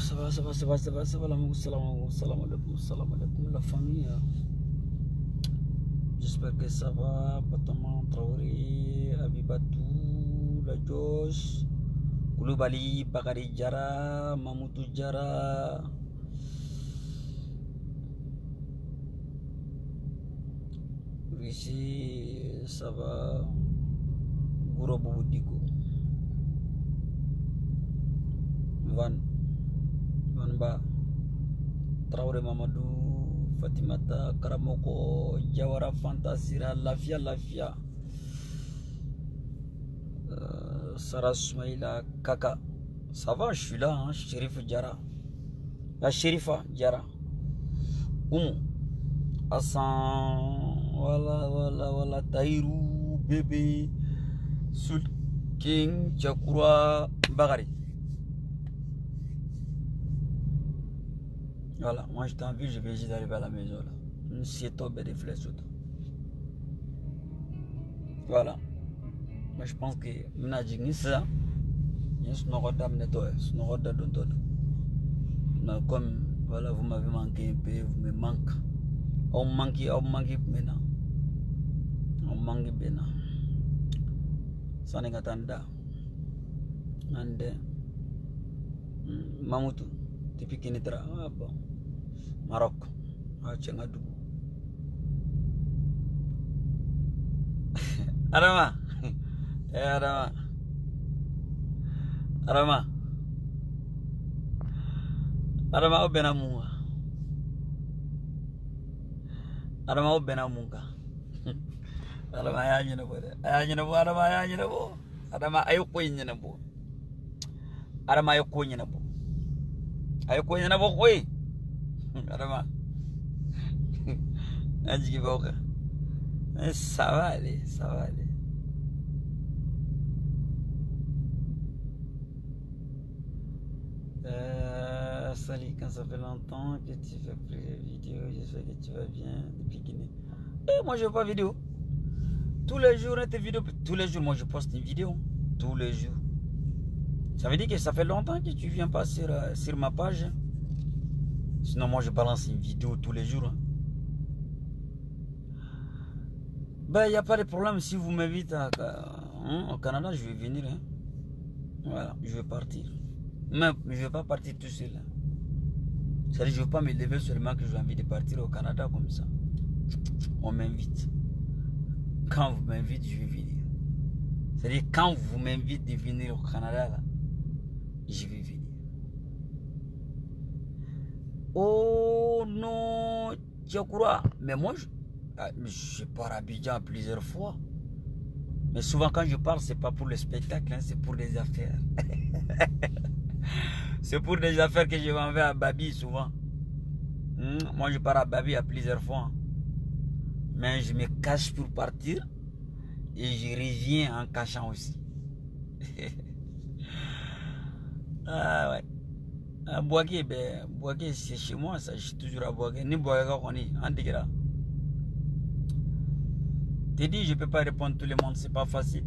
ça va, salam alaikum, la famille. J'espère que ça va, Batama, Traoré, Abibatou, La Jos, Koulibaly, Bakary Diarra, Mamoudou Diarra. Ici, ça va, Gouro Boudiko. Van Ba, Traoré Mamadou, Fatimata, Karamoko, Jawara Fantasira, Lafia, Sarah Soumaïla, Kaka. Ça va, je suis là, hein, Chérif Diarra. La Chérifa Diarra. Hassan, voilà, Taïrou, Bébé, Soul King, Tchakoura, Bakary. Voilà, moi j'étais en ville, je vais essayer d'arriver à la maison là. C'est tombé des flèches. Voilà. Moi je pense que maintenant j'ai ça. Je suis comme voilà, vous m'avez manqué un peu, vous me manquez. On manque maintenant. On manque maintenant. Ça n'est qu'attendre. Ande. Mamoutou. Depuis Kenitra. Ah bon. Maroc. Ah, Tchengadou. Adama. Adama. Adama au Benamunga. Adama au Benamunga. Adama ya nyinabo. Adama ya nyinabo. Adama ayoko nyinabo. Adama ayoko nyinabo. Ayoko nyinabo koi. Adama. Anjiki boka. Ça va aller. Salut, quand ça fait longtemps que tu fais plus de vidéos, j'espère que tu vas bien depuis Guinée. Moi je fais pas vidéo. Tous les jours, tes vidéos, tous les jours, moi je poste une vidéo. Tous les jours. Ça veut dire que ça fait longtemps que tu viens pas sur ma page. Sinon moi je balance une vidéo tous les jours. Ben il n'y a pas de problème si vous m'invitez au Canada, je vais venir. Hein. Voilà, je vais partir. Mais je ne vais pas partir tout seul. C'est-à-dire je ne vais pas me lever seulement que j'ai envie de partir au Canada comme ça. On m'invite. Quand vous m'invitez, je vais venir. C'est-à-dire quand vous m'invitez de venir au Canada, là, je vais venir. Oh non, Tchakoura. Mais moi, je pars à Abidjan plusieurs fois. Mais souvent quand je parle, ce n'est pas pour le spectacle, hein, c'est pour des affaires. C'est pour des affaires que je m'en vais à Babi souvent. Moi je pars à Babi à plusieurs fois. Mais je me cache pour partir. Et je reviens en cachant aussi. Ah ouais. À Boaké, c'est chez moi, ça. Je suis toujours à Boaké. Ni Boaké, on est en dégueulasse. T'es dit, je ne peux pas répondre à tout le monde, c'est pas facile.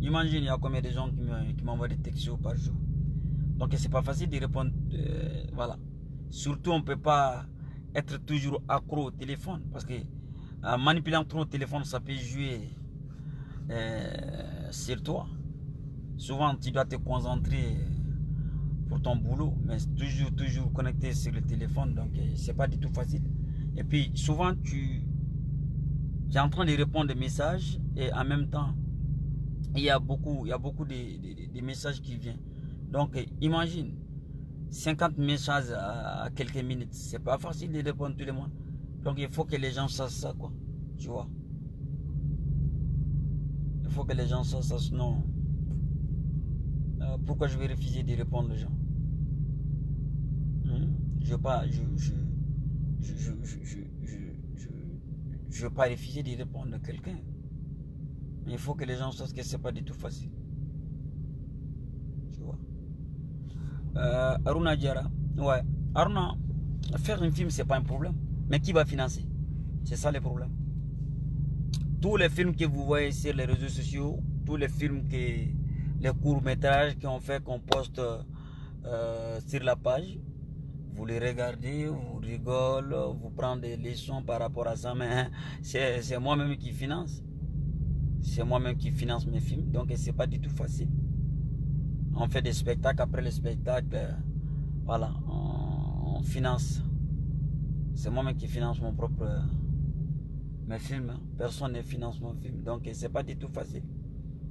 Imagine, il y a combien de gens qui m'envoient des textos par jour. Donc, c'est pas facile de répondre. Voilà. Surtout, on ne peut pas être toujours accro au téléphone. Parce que en manipulant trop au téléphone, ça peut jouer sur toi. Souvent, tu dois te concentrer pour ton boulot. Mais toujours connecté sur le téléphone. Donc, c'est pas du tout facile. Et puis, souvent, tu es en train de répondre des messages. Et en même temps, il y a beaucoup de messages qui viennent. Donc, imagine, 50 messages à quelques minutes. C'est pas facile de répondre à tout le monde. Donc, il faut que les gens sachent ça, quoi. Tu vois. Il faut que les gens sachent ça, sinon... pourquoi je vais refuser de répondre aux gens? Je ne veux pas refuser de répondre à quelqu'un. Mais il faut que les gens sachent que c'est pas du tout facile. Tu vois. Aruna Diarra. Ouais. Aruna, faire un film, c'est pas un problème. Mais qui va financer? C'est ça le problème. Tous les films que vous voyez sur les réseaux sociaux, tous les films les courts-métrages qu'on fait, qu'on poste sur la page. Vous les regardez, vous rigolez, vous prenez des leçons par rapport à ça, mais c'est moi-même qui finance. C'est moi-même qui finance mes films, donc c'est pas du tout facile. On fait des spectacles, après les spectacles, voilà, on finance. C'est moi-même qui finance mon propre mes films. Personne ne finance mon film, donc c'est pas du tout facile.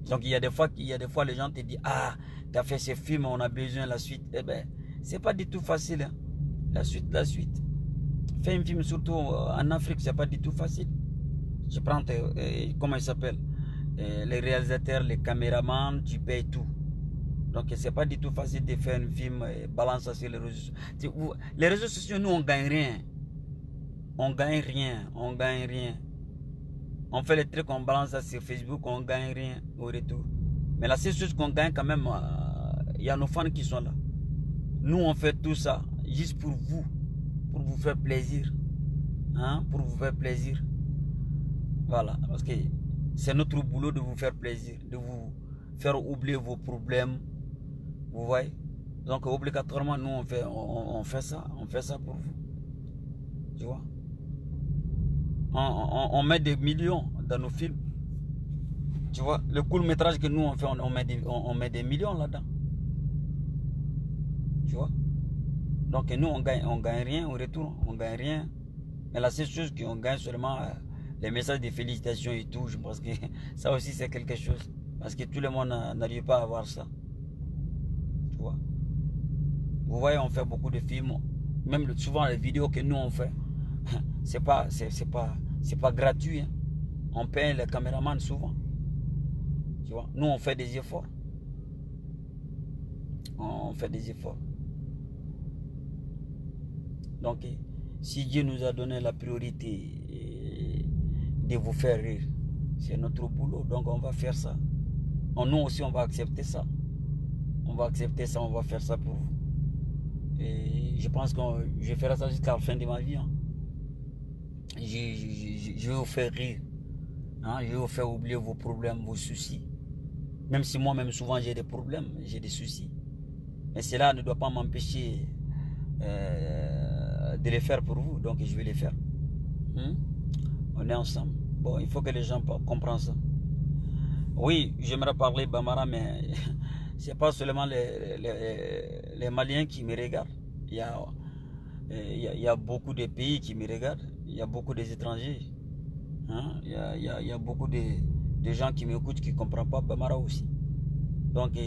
Donc il y a des fois les gens te disent ah, tu as fait ce film, on a besoin de la suite. Eh ben, c'est pas du tout facile. Hein. La suite. Faire un film surtout en Afrique, c'est pas du tout facile. Je prends comment il s'appelle, les réalisateurs, les caméramans, tu payes tout. Donc c'est pas du tout facile de faire un film et balancer ça sur les réseaux sociaux. Les réseaux sociaux, nous on gagne rien. On gagne rien. On fait les trucs, on balance ça sur Facebook, on gagne rien au retour. Mais la seule chose qu'on gagne quand même, il y a nos fans qui sont là. Nous on fait tout ça juste pour vous faire plaisir. Hein? Pour vous faire plaisir. Voilà, parce que c'est notre boulot de vous faire plaisir, de vous faire oublier vos problèmes. Vous voyez? Donc obligatoirement, nous on fait ça pour vous. Tu vois? On met des millions dans nos films. Tu vois? Le court métrage que nous on fait, on met des millions là-dedans. Tu vois? Donc nous on gagne rien au retour, on gagne rien. Mais la seule chose qu'on gagne seulement, les messages de félicitations et tout, je pense que ça aussi c'est quelque chose. Parce que tout le monde n'arrive pas à avoir ça. Tu vois? Vous voyez, on fait beaucoup de films. Même souvent les vidéos que nous on fait, c'est pas gratuit. Hein. On paye les caméramans souvent. Tu vois? Nous on fait des efforts. On fait des efforts. Donc, si Dieu nous a donné la priorité de vous faire rire, c'est notre boulot, donc on va faire ça. Nous aussi, on va accepter ça. On va accepter ça, on va faire ça pour vous. Et je pense que je ferai ça jusqu'à la fin de ma vie. Hein. Je vais vous faire rire. Hein? Je vais vous faire oublier vos problèmes, vos soucis. Même si moi-même, souvent, j'ai des problèmes, j'ai des soucis. Mais cela ne doit pas m'empêcher de les faire pour vous, donc je vais les faire. On est ensemble. Bon, il faut que les gens comprennent ça. Oui, j'aimerais parler Bambara, mais c'est pas seulement les Maliens qui me regardent. Il y a beaucoup de pays qui me regardent. Il y a beaucoup d'étrangers. Hein? Il y a beaucoup de gens qui m'écoutent qui ne comprennent pas Bambara aussi. Donc,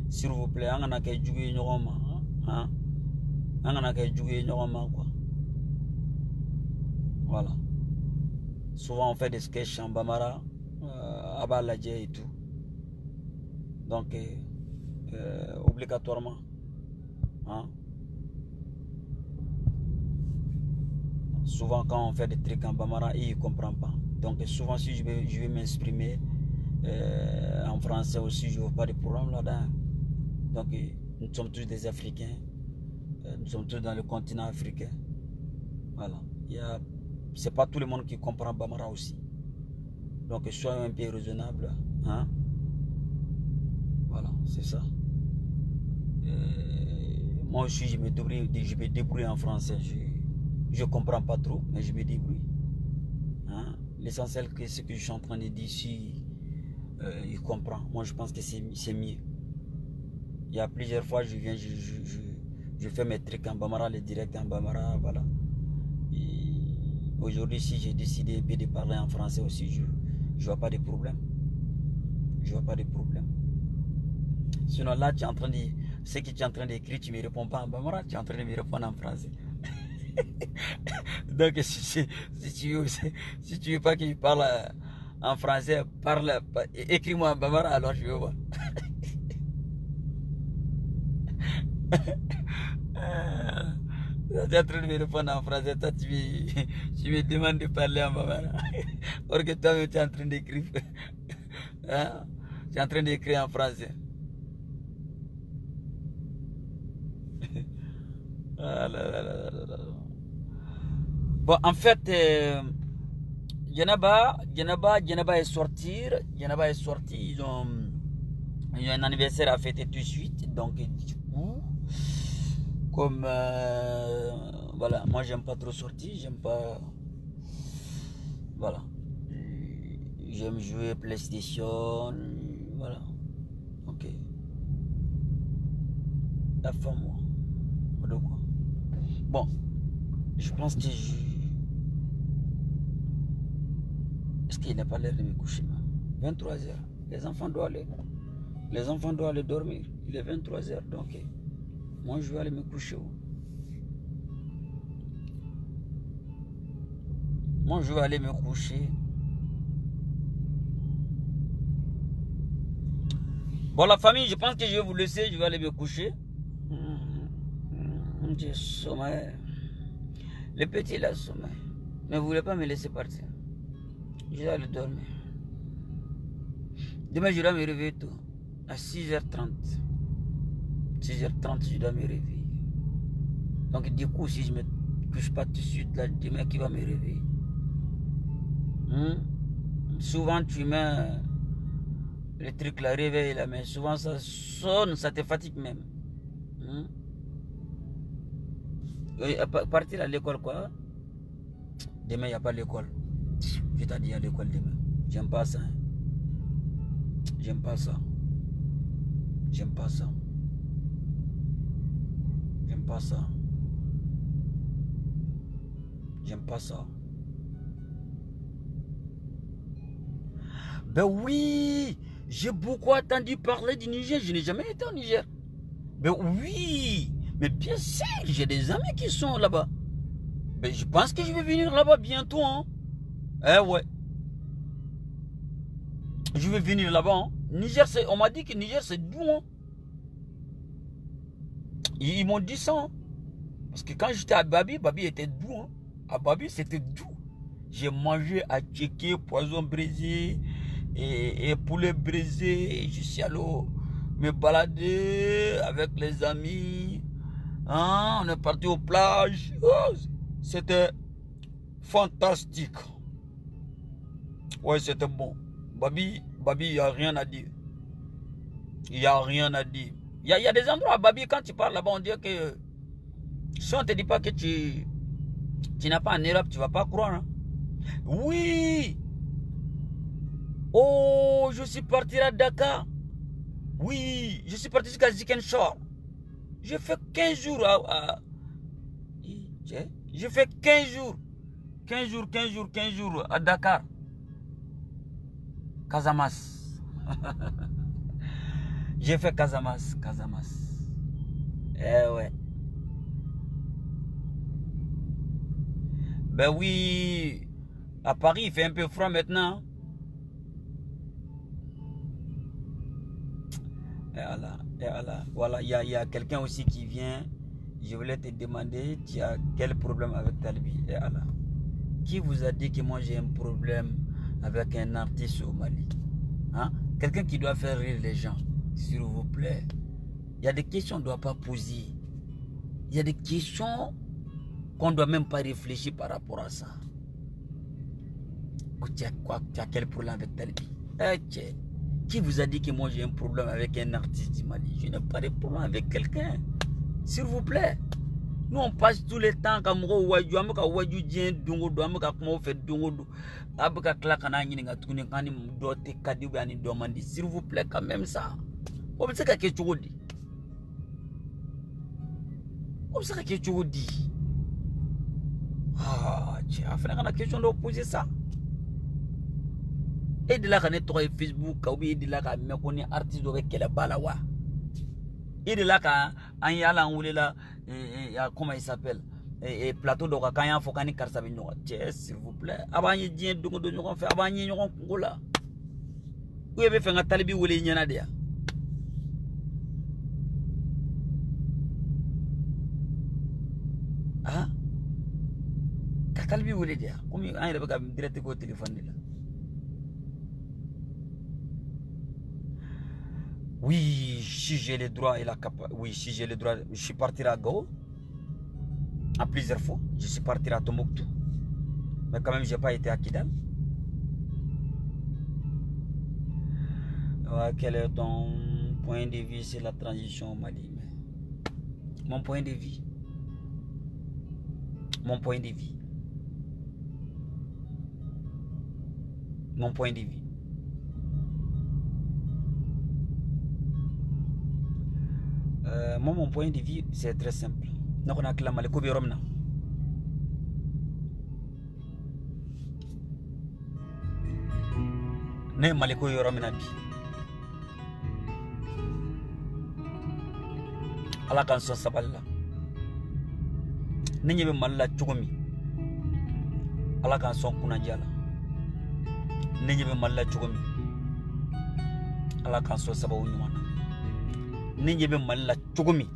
s'il vous plaît, on a qu'à jouer hein? On a qu'à jouer quoi. Voilà. Souvent on fait des sketchs en Bambara, à Baladje et tout. Donc obligatoirement. Hein? Souvent quand on fait des trucs en Bambara, ils ne comprennent pas. Donc souvent si je vais m'exprimer en français aussi, je ne vois pas de problème là-dedans. Donc nous sommes tous des Africains. Nous sommes tous dans le continent africain. Voilà. C'est pas tout le monde qui comprend Bambara aussi. Donc soyons un peu raisonnable. Hein? Voilà, c'est ça. Moi aussi, je me débrouille en français. Je comprends pas trop, mais je me débrouille. Hein? L'essentiel, que ce que je suis en train de dire ici, il comprend. Moi, je pense que c'est mieux. Il y a plusieurs fois, je viens, je fais mes trucs en Bambara, les directs en Bambara, voilà. Aujourd'hui, si j'ai décidé de parler en français aussi, je ne vois pas de problème. Je vois pas de problème. Sinon là, tu es en train de... Ce que tu es en train d'écrire, tu ne me réponds pas en Bambara, tu es en train de me répondre en français. Donc, si tu veux pas que je parle en français, écris-moi en Bambara, alors je vais voir. Tu es en train de me répondre en français, toi tu me demandes de parler en Bambara. Or que toi-même tu es en train d'écrire. Hein? Tu es en train d'écrire en français. Bon, en fait, Djenaba est sorti. Ils ont un anniversaire à fêter tout de suite. Donc, du coup, Comme, voilà, moi j'aime pas trop sortir, j'aime pas, voilà. J'aime jouer PlayStation, voilà. Ok. La femme, moi. De quoi? Bon, je pense que je... Est-ce qu'il n'a pas l'air de me coucher? 23h. Les enfants doivent aller dormir. Il est 23h, donc moi je vais aller me coucher. Moi je vais aller me coucher. Bon, la famille, je pense que je vais vous laisser. Je vais aller me coucher. J'ai sommeil. Le petit il a sommeil. Ne voulez pas me laisser partir. Je vais aller dormir. Demain, je dois me réveiller tôt. À 6h30. 6h30, je dois me réveiller. Donc, du coup, si je ne me couche pas tout de suite, là, demain, qui va me réveiller? Souvent, tu mets le truc, la réveil, là, mais souvent, ça sonne, ça te fatigue même. À partir à l'école, quoi? Demain, il n'y a pas l'école. Je t'ai dit à l'école demain. J'aime pas ça. J'aime pas ça. J'aime pas ça. J'aime pas ça. J'aime pas ça. Ben oui, j'ai beaucoup entendu parler du Niger. Je n'ai jamais été au Niger. Ben oui, mais bien sûr, j'ai des amis qui sont là-bas. Ben je pense que je vais venir là-bas bientôt. Hein. Eh ouais. Je vais venir là-bas. Hein. Niger, on m'a dit que Niger, c'est doux. Hein. Ils m'ont dit ça. Hein. Parce que quand j'étais à Babi, Babi était doux. Hein. À Babi, c'était doux. J'ai mangé à Tchéké, poisson brisé et poulet brisé. Je suis allé me balader avec les amis. Hein? On est parti aux plages. Oh, c'était fantastique. Ouais, c'était bon. Babi, il n'y a rien à dire. Il n'y a rien à dire. Il y a des endroits à Babi, quand tu parles là-bas, on dit que si on ne te dit pas que tu n'as pas en Europe, tu ne vas pas croire. Hein? Oui. Oh, je suis parti à Dakar. Oui, je suis parti jusqu'à Ziguinchor. J'ai fait 15 jours J'ai fait 15 jours. 15 jours à Dakar. Casamance. J'ai fait Casamance. Eh ouais. Ben oui. À Paris, il fait un peu froid maintenant. Et voilà, il y a quelqu'un aussi qui vient. Je voulais te demander, tu as quel problème avec Talbi? Et Allah. Qui vous a dit que moi j'ai un problème avec un artiste au Mali? Hein? Quelqu'un qui doit faire rire les gens, s'il vous plaît. Il y a des questions qu'on ne doit pas poser. Il y a des questions qu'on ne doit même pas réfléchir par rapport à ça. Tu as quel problème avec Talbi? Qui vous a dit que moi j'ai un problème avec un artiste du Mali? Je n'ai pas de problème avec quelqu'un. S'il vous plaît. Nous on passe tout le temps comme s'il vous plaît quand même ça. Ah, tiens, la question d'opposer ça. Et de là qu'on est sur Facebook, ou de là qu'on est artiste avec quelle balawa. Et de là qu'on y a là, comment il s'appelle? Et plateau de Rakaya, faut qu'on y carsabino. S'il vous plaît. Avant y a donc de nous faire avant y a là. Où est-ce fait un talibi ou les yanadia? Ah? Talibi ou les dia? Comme il y a un direct au téléphone là. Oui, si j'ai le droit et la capacité. Oui, si j'ai le droit, je suis parti à Gao. À plusieurs fois. Je suis parti à Tombouctou. Mais quand même, je n'ai pas été à Kidal. Quel est ton point de vue sur la transition au Mali? Mon point de vue. Mon point de vue. Mon point de vue. Moi, mon point de vue, c'est très simple. Nous avons acclamé le Kobe-Romna. Ne maliko yoromina bi ala kan so saballa ne nyebe malla chugumi ala kan so kuna jala ne nyebe malla chugumi ala kan so sabawu nyumana ne nyebe malla chugumi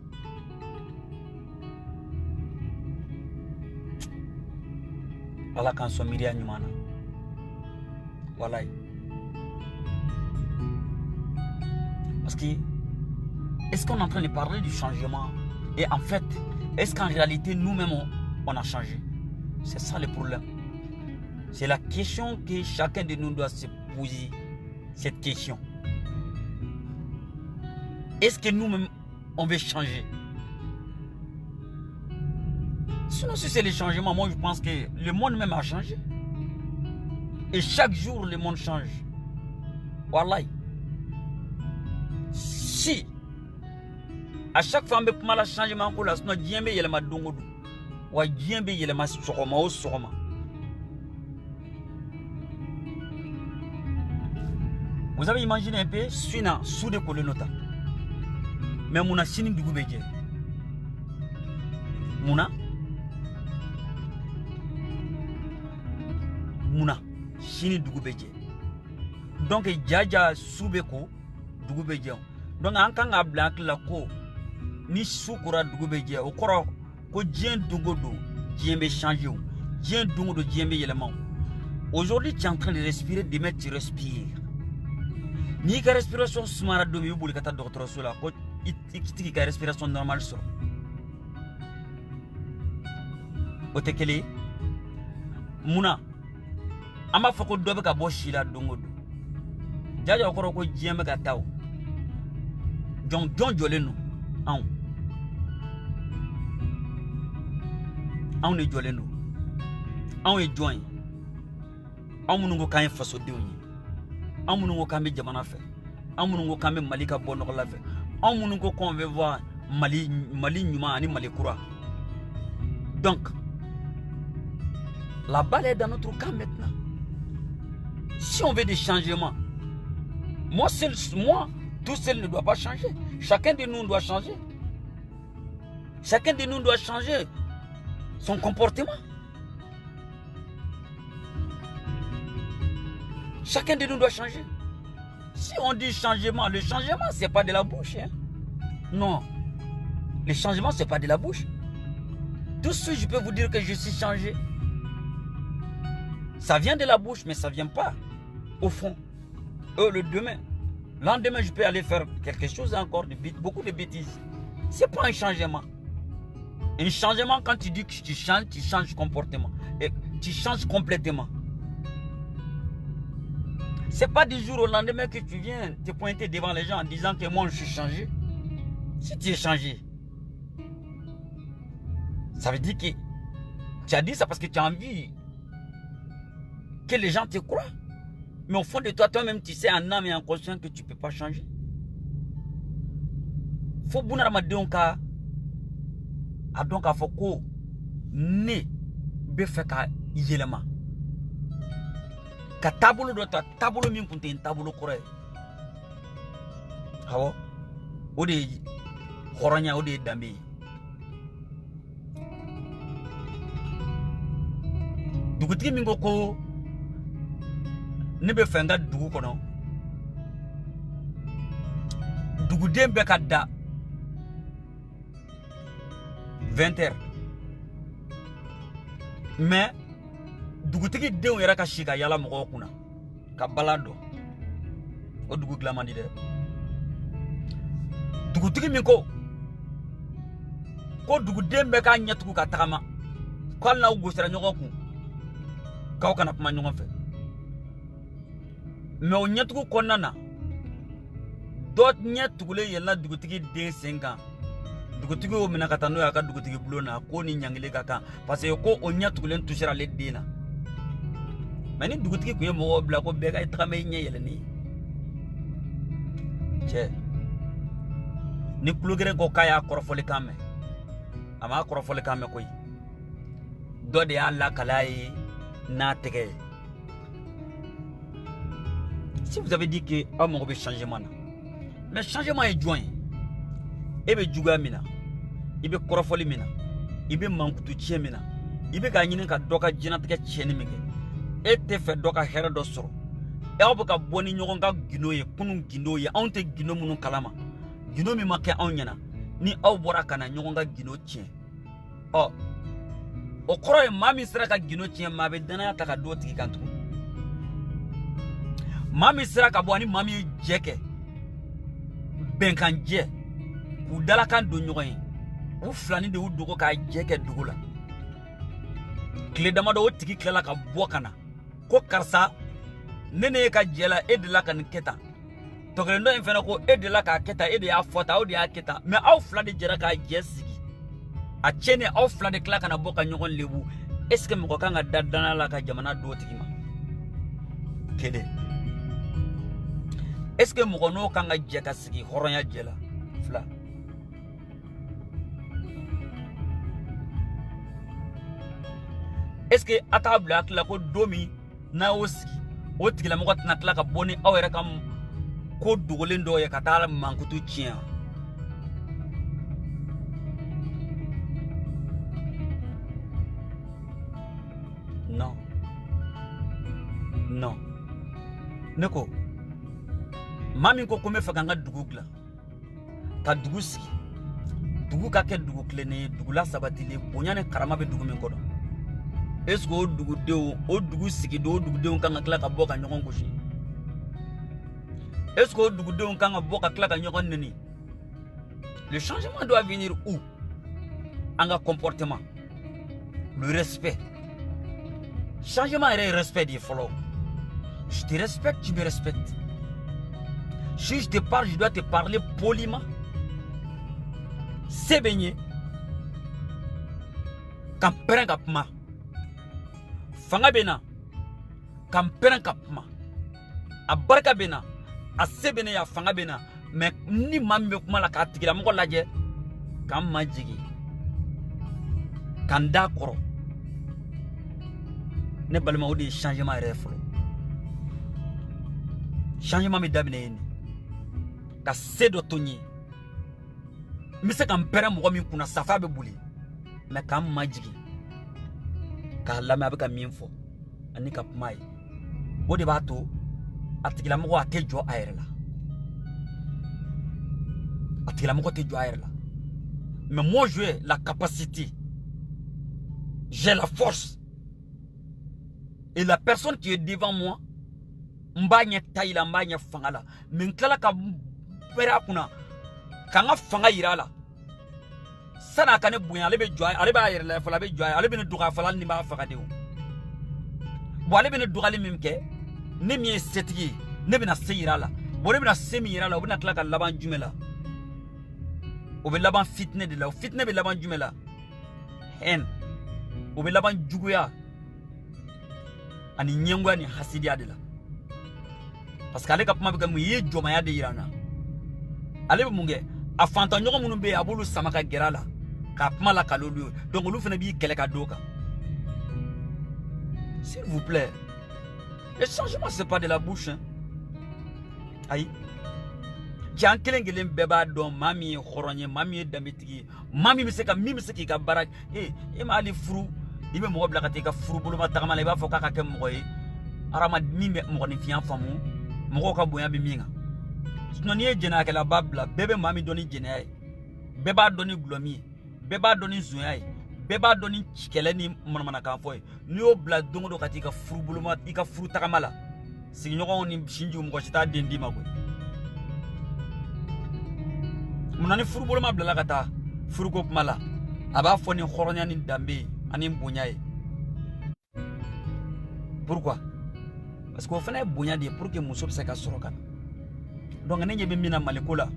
ala kan so miriya nyumana wallahi. Parce que, est-ce qu'on est en train de parler du changement? Et en fait, est-ce qu'en réalité, nous-mêmes, on a changé? C'est ça le problème. C'est la question que chacun de nous doit se poser, cette question. Est-ce que nous-mêmes, on veut changer? Sinon, si c'est le changement, moi je pense que le monde même a changé. Et chaque jour, le monde change. Wallahi. Si à chaque fois on peut mal changement ko la sinon diembe yelema dongodu wa diembe yelema sokoma o sokoma. Vous avez imaginé un peu suina sous de kolonota mais muna sini dugu beje muna sini dugu beje donc jaja soubeko dugu beje. Donc en kan blanc la ko ni sukura dugu beje o koro ko dien dungodo diembe changer ou dien dungodo diembe yelema. Aujourd'hui tu es en train de respirer, demain tu respires. Ni ka respiration sumara do mi buli kata docteur sola ko itiki ka respiration normale so o tekele muna ama fako dobe ka bo shila dungodo jaja okoro ko diembe ka taw John Joleno, on est Joleno, on est joint, on nous quand faso de on nous quand même jamana fait, on nous quand même malika bonheur la fait, on nous qu'on veut voir Mali Numa ni Mali Koura. Donc, la balle est dans notre camp maintenant. Si on veut des changements, moi, tout seul ne doit pas changer. Chacun de nous doit changer. Chacun de nous doit changer son comportement. Chacun de nous doit changer. Si on dit changement, le changement, ce n'est pas de la bouche. Hein? Non. Le changement, ce n'est pas de la bouche. Tout de suite, je peux vous dire que je suis changé. Ça vient de la bouche, mais ça ne vient pas au fond. Le demain. Lendemain, je peux aller faire quelque chose encore, beaucoup de bêtises. Ce n'est pas un changement. Un changement, quand tu dis que tu changes comportement. Et tu changes complètement. Ce n'est pas du jour au lendemain que tu viens te pointer devant les gens en disant que moi, je suis changé. Si tu es changé, ça veut dire que tu as dit ça parce que tu as envie que les gens te croient. Mais au fond de toi, toi-même, tu sais en âme et en conscience que tu ne peux pas changer. Faut que tu donc faut que ne be fait ka yelema. Ka tabolo do ta tabolo min kunte en tabolo kore. Hawo ode horanya ode dambe. Dugutigi min ko ne be fenga dugu kono dugu dembe kadda 20h mais dugutigi denw yɛrɛ ka shika yala mɔgɔw kunna ka balado o dugu glamandi de dugutigi min ko dugu dembe ka ɲɛtugu ka tagama ko hali n'aw gosira ɲɔgɔn kun k'aw kana kuma ɲɔgɔn fɛ mais o ɲɛtugu kɔnɔna na dɔ ɲɛtugulen yɛlɛnna dugutigi den sen kan dugutigi o mina kata no ya ka dugutigi bulona ko ni nyangile kaka parce que ko onya tugulen toucher le dina mani dugutigi ko mo bla ko be ga trame nye yele ni che ni kulugere ko kaya korofole kame ama korofole kame koy do de alla kalai na tege. Si vous avez dit que on mo be changement mais changement est joint ebe juga mina ibe korofoli mina ibe mankutu chie mina ibe ka nyini ka doka jina teke cheni mige ete fe doka here do soro e obo ka boni nyogon ka gino ye kunun gino ye onte gino munu kalama gino mi make onyana ni aw bora kana nyogon ka gino chie o koro e mami sira ka gino chie mabe dana ta ka do tiki kantu mami sira ka boni mami jeke benkanje ku dala kan do nyogon u flani de u dogo ka jeke dugula kle dama do tiki klela ka bokana ko karsa nene ka jela edela kan keta to kle ndo enfena ko edela ka keta ede ya fota o de ya keta me aw flani jera ka jesigi a chene aw flani kla kana boka nyogon lebu est ce que mo kanga dadana la ka jamana do tiki ma kede est ce que mo no kanga jeka sigi horonya jela fla est ce que atabla la ko domi na oski o tigila mo na tla ka boni awere kam ko dugolin do ya katala mankutu chien non non neko mami ko kome fakanga dugukla ka dugusi dugu ka ke dugukle ne dugula sabatile bonyane karama be dugu men kodo est-ce que o dugu sigi do dugu de kan kala ka boka nyogon goshi est-ce que o dugu de kan boka kala ka nyogon neni le changement doit venir où en comportement le respect changement est respect dit follow je te respecte tu me respectes si je te parle je dois te parler poliment c'est baigné quand prend kapma fanga bena kampena kapma abarka bena asebene ya fanga bena mais ni mambe kuma la ka tigila mo laje kam majigi kanda koro ne balma odi changement reflo changement mi dabine ni ka sedo tonyi mi se kampera mo mi kuna safa be buli mais kam majigi ka lama be ka minfo ani ka mai o de bato atigila mo ate jo airela atigila mo te jo airela mais moi j'ai la capacité j'ai la force et la personne qui est devant moi mbanya taila mbanya fangala mais kala ka pera kuna kanga fanga irala sana kane buya lebe joy ale ba yere la fala be joy ale be ne duga fala ni ba faga de bo ale be ne duga le mimke ne mi setigi ne be na seyira la bo le be na semira la o be na klaka laban jumela o be laban fitne de la fitne be laban jumela en o be laban juguya ani nyengwa ni hasidi adela parce que ale ka puma be kam ye joma ya de irana ale be munge afanta nyoko munu be abulu samaka gerala ka puma la kalolu donc lu fene bi kele ka doka s'il vous plaît le changement c'est pas de la bouche hein ayi jan kelengelen beba don mami khoronye mami damitigi mami miseka mi miseki ka barak e ma ali furu ibe mo bla ka te ka furu bulu ma tagama le ba foka ka ke mo yi arama mi mo ni fian famu mo ka boya bi minga sinon ye jena ke la babla bebe mami doni jena beba doni glomi beba doni zuya beba doni chikele ni monmana ka foy ni o bla dongo do katika furu buluma ika furu takamala sigi nyoko ni shinji mo chita dendi mago munani furu buluma bla la kata furu ko mala aba foni khoronya ni dambe ani mbunyaye pourquoi parce qu'on fait bonya de pour que muso se ka soroka donc ne nyebe mina malikola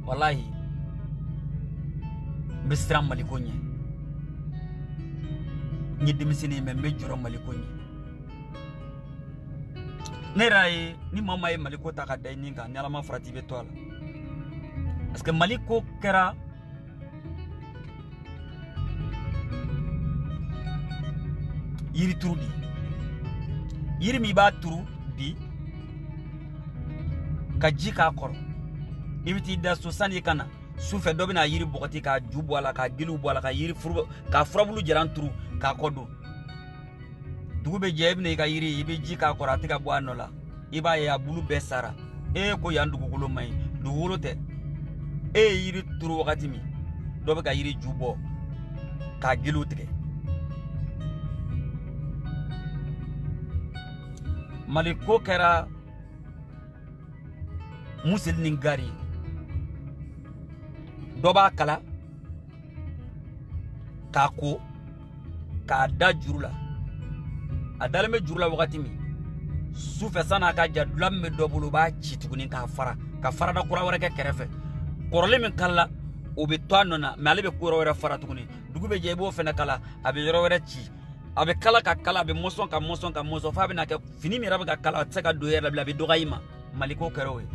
wallahi bisiran maliko ɲɛ n ye denmisɛnnin mais n bɛ jɔrɔ maliko ɲɛ ne yɛrɛ ye ni maa ye maliko ta ka da i nin kan ni Ala ma farati i bɛ to a la parce que maliko kɛra yiri turu de yiri min b'a turu bi ka ji k'a kɔrɔ i bɛ t'i da so sani ka na sufɛ dɔ bɛna yiri bɔgɔti k'a ju bɔ a la k'a giliw bɔ a la ka yiri k'a furabulu jaran turu k'a kɔ don dugu bɛ jɛ i bɛna i ka yiri i bɛ ji k'a kɔrɔ a tɛ ka bɔ a nɔ la i b'a ye a bulu bɛɛ sara ko yan dugukolo man ɲi dugukolo tɛ e ye yiri turu wagati min dɔ bɛ ka yiri ju bɔ k'a giliw tigɛ maliko kɛra museli ni gari dɔ b'a kala k'a ko k'a da juru la a dalen bɛ juru la wagati min sufɛ san'a ka ja dula min bɛ dɔ bolo b'a ci tuguni k'a fara ka farada kura wɛrɛ kɛ kɛrɛfɛ kɔrɔlen min kalala o bɛ to a nɔ na mais ale bɛ ko yɔrɔ wɛrɛ fara tuguni dugu bɛ jɛ i b'o fɛnɛ kala a bɛ yɔrɔ wɛrɛ ci a bɛ kala ka kala a bɛ mɔsɔn ka mɔsɔn ka mɔsɔn f'a bɛna kɛ fini min yɛrɛ bɛ ka kala a tɛ se ka don yɛrɛ la bilen a bɛ dɔgɔya i ma maliko kɛra o ye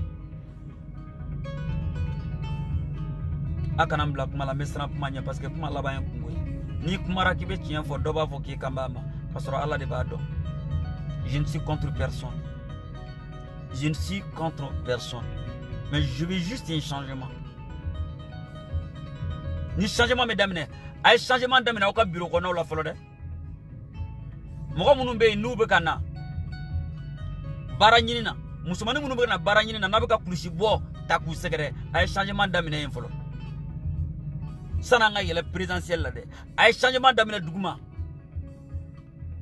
a kana n bila kuma la n bɛ siran kuma ɲɛ parce que kuma laban ye kungo ye n'i kumara k'i bɛ tiɲɛ fɔ dɔ b'a fɔ k'i kan b'a ma ka sɔrɔ Ala de b'a dɔn je ne suis contre personne je ne suis contre personne mais je veux juste un changement ni changement bɛ daminɛ a ye changement daminɛ aw ka bureau kɔnɔnaw la fɔlɔ dɛ mɔgɔ minnu bɛ yen n'u bɛ ka na baara ɲini na musomanin minnu bɛ ka na baara ɲini na n'a bɛ ka kulusi bɔ ta k'u sɛgɛrɛ a ye changement daminɛ yen fɔlɔ san'an ka yɛlɛ présidentielle la dɛ a ye changement daminɛ dugu ma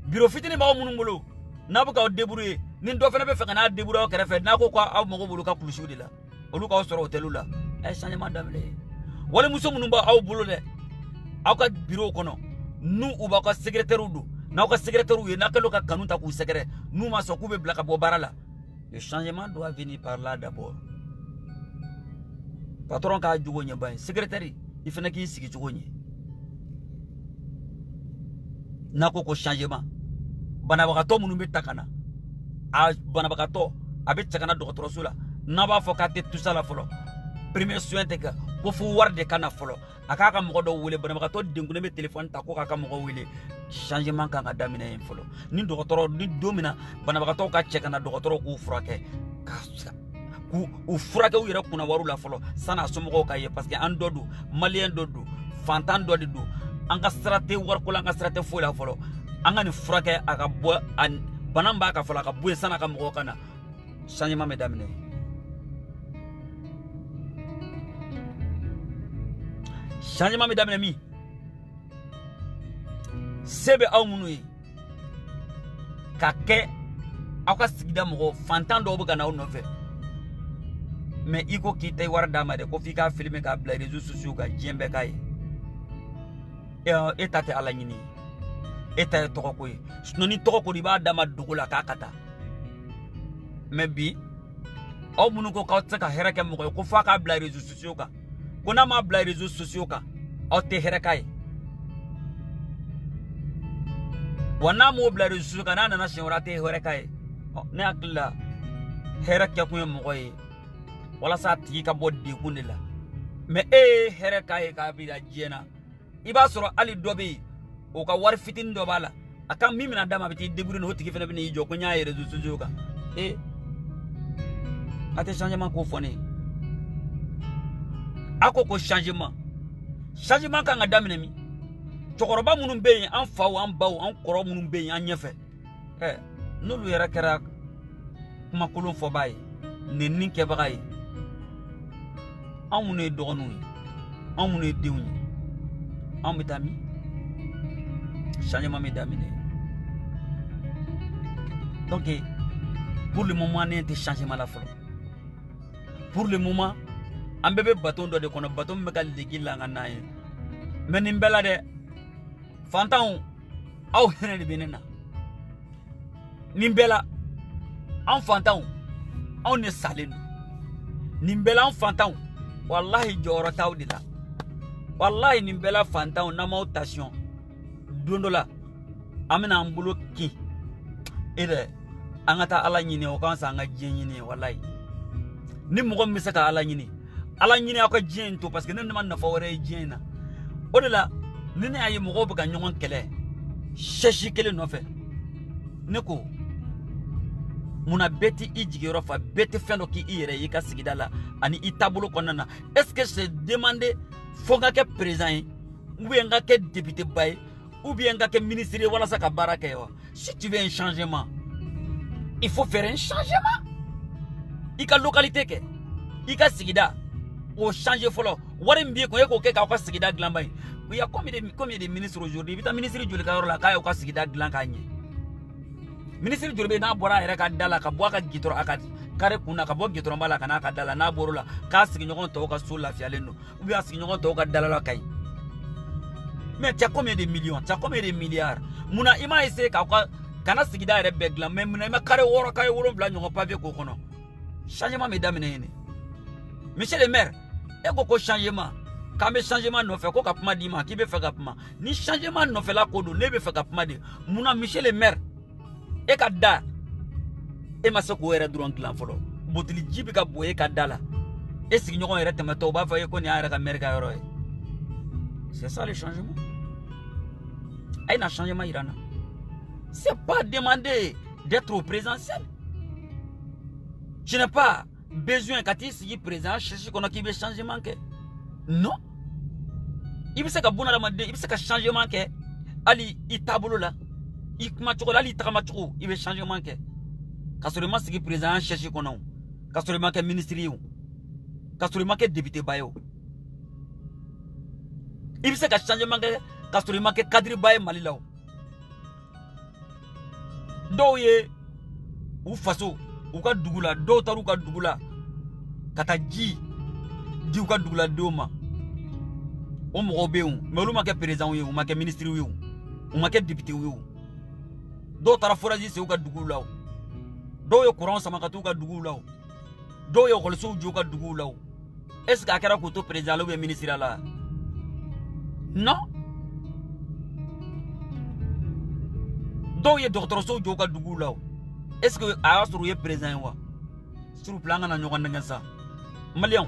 bureau fitinin b'aw minnu bolo n'a bɛ k'aw débrouiller ni dɔ fana bɛ fɛ ka n'a débrouiller aw kɛrɛfɛ n'a ko k'aw mago b'olu ka kulusiw de la olu k'aw sɔrɔ hôteliw la a ye changement daminɛ yen walimuso minnu b'aw bolo dɛ aw ka bureau kɔnɔ n'u u b'aw ka secrétaire don n'aw ka secrétaire ye n'a kɛlen ka kanu ta k'u sɛgɛrɛ n'u ma sɔn k'u bɛ bila ka bɔ baara la le changement doit venir par là d'abord patron k'a jogo ɲɛ ban ye secrétaire i fana k'i sigi cogo ɲɛ n'a ko ko changement banabagatɔ minnu bɛ ta ka na a banabagatɔ a bɛ cɛ ka na dɔgɔtɔrɔso la n'a b'a fɔ k'a tɛ tusa la fɔlɔ premier soin tɛ kɛ ko fo wari de ka na fɔlɔ a k'a ka mɔgɔ dɔw wele banabagatɔ denkunnen bɛ téléphone ta ko k'a ka mɔgɔ wele changement kan ka daminɛ yen fɔlɔ ni dɔgɔtɔrɔ ni don min na banabagatɔw ka cɛ ka na dɔgɔtɔrɔw k'u furakɛ k'u furakɛ u yɛrɛ kunna wariw la fɔlɔ san'a somɔgɔw ka ye parce que an dɔ don maliyɛn dɔ don fantan dɔ de don an ka sira tɛ wariko la an ka sira tɛ foyi la fɔlɔ an ka nin furakɛ a ka bɔ bana b'a ka fɔlɔ a ka bɔ yen san'a ka mɔgɔw ka na changement bɛ daminɛ changement bɛ daminɛ min se bɛ aw minnu ye ka kɛ aw ka sigida mɔgɔ fantan dɔw bɛ ka na aw nɔfɛ mais i ko k'i ta wari d'a ma dɛ ko f'i k'a filmer k'a bila réseaux sociaux kan diɲɛ bɛɛ k'a ye e ta tɛ Ala ɲini e ta ye tɔgɔko ye sinon ni tɔgɔko i b'a d'a ma dogo la k'a ka taa mais bi aw minnu ko k'aw tɛ se ka hɛrɛ kɛ mɔgɔ ye ko f'a k'a bila réseaux sociaux kan ko n'a m'a bila réseaux sociaux kan aw tɛ hɛrɛ k'a ye wa n'a m'o bila réseaux sociaux kan n'a nana siɲɛ wɛrɛ a tɛ hɛrɛ k'a ye ne hakili la hɛrɛ kɛkun ye mɔgɔ ye walasa a tigi ka bɔ degun de la mais e ye hɛrɛ k'a ye k'a bila diɲɛ na i b'a sɔrɔ hali dɔ bɛ yen o ka wari fitinin dɔ b'a la a ka min bɛna d'a ma a bɛ t'i débrouiller o tigi fana bɛ n'i jɔ ko n y'a ye réseaux sociaux kan a tɛ changement ko fɔ ne a ko changement kan ka daminɛ min cɛkɔrɔba minnu bɛ yen an faw an baw an kɔrɔ minnu bɛ yen an ɲɛfɛ n'olu yɛrɛ kɛra kumakolon fɔbaa ye nɛnini kɛbaga ye anw minnu ye dɔgɔninw ye anw minnu ye denw ye anw bɛ taa min changement bɛ daminɛ donc pour le moment ne tɛ changement la fɔlɔ pour le moment an bɛɛ bɛ baton dɔ de kɔnɔ baton min bɛ ka leki la ka n'a ye mais nin bɛɛ la dɛ fantanw aw hinɛ de bɛ ne na nin bɛɛ la an fantanw anw ne salen don nin bɛɛ la an fantanw wallahi jɔyɔrɔ t'aw de la wallahi nin bela fantan na ma station dondola amina ambulo ki ede angata ala nyine o kan sanga nyine wallahi ni mo mi saka ala nyine ako jien to parce que nan man na fawre jien na odela ni ne ayi mo ko ga nyon kele sheshi kele no fe ne ko muna beti ijigero fa beti fendo ki ire yika sigidala ani itabulo konana est-ce que c'est demander fonga ke président ou bien nga ke député bay ou bien nga ke ministre wala saka baraka yo si tu veux un changement il faut faire un changement ika localité ke ika sigida o changer folo wari mbi ko yeko ke ka ko sigida glambay il y a combien de ministres aujourd'hui bita ministre joli ka la ka ko sigida glan ka nye ministre joli be na bora ere ka dala ka boaka gitoro akati kare kuna ka bo gitoro mbala kana ka dala na borola ka sigi nyogon to ka so la fialeno ou bien sigi nyogon to ka dala la kay mais tu as combien de millions tu as combien de milliards muna ima ese ka kana sigida ere begla mais muna ima kare woro kay woro bla nyogon pavé ko kono changement mesdames et monsieur le maire e ko changement quand changement no fait ko kapma di ma ki be fait kapma ni changement no fait la kodo ne be fait kapma de muna monsieur le maire e ka da e ma se ko era durant clan folo botili jibi ka boye ka dala e sigi nyogon era tema to ba fa ko ni ara ka america yoro c'est ça le changement ay na changement irana c'est pas demander d'être au présidentiel tu n'as pas besoin quand tu es président chercher qu'on a qui veut changement que non il veut ça ka buna ma de il veut ça ka changement que ali itabolo la ikma choko ali takama choko il veut changement que kasolema sigi président chercher qu'on a kasolema que ministre yo kasolema que député bayo il veut ça ka changement que kasolema que cadre baye malilao doye ou faso ou ka dugula do taru ka dugula kata ji u ka dugula doma o mo beun melu ma ke président wi ma ke ministre wi o ma ke député wi do tara foraji se u ka dugula do yo courant sama ka tu ka dugula do yo ko so ju ka dugula est ce que akara ko to président le ministre la non do yo docteur so ju ka dugula est-ce que a sur ye président wa sur plan na nyogon nga sa malion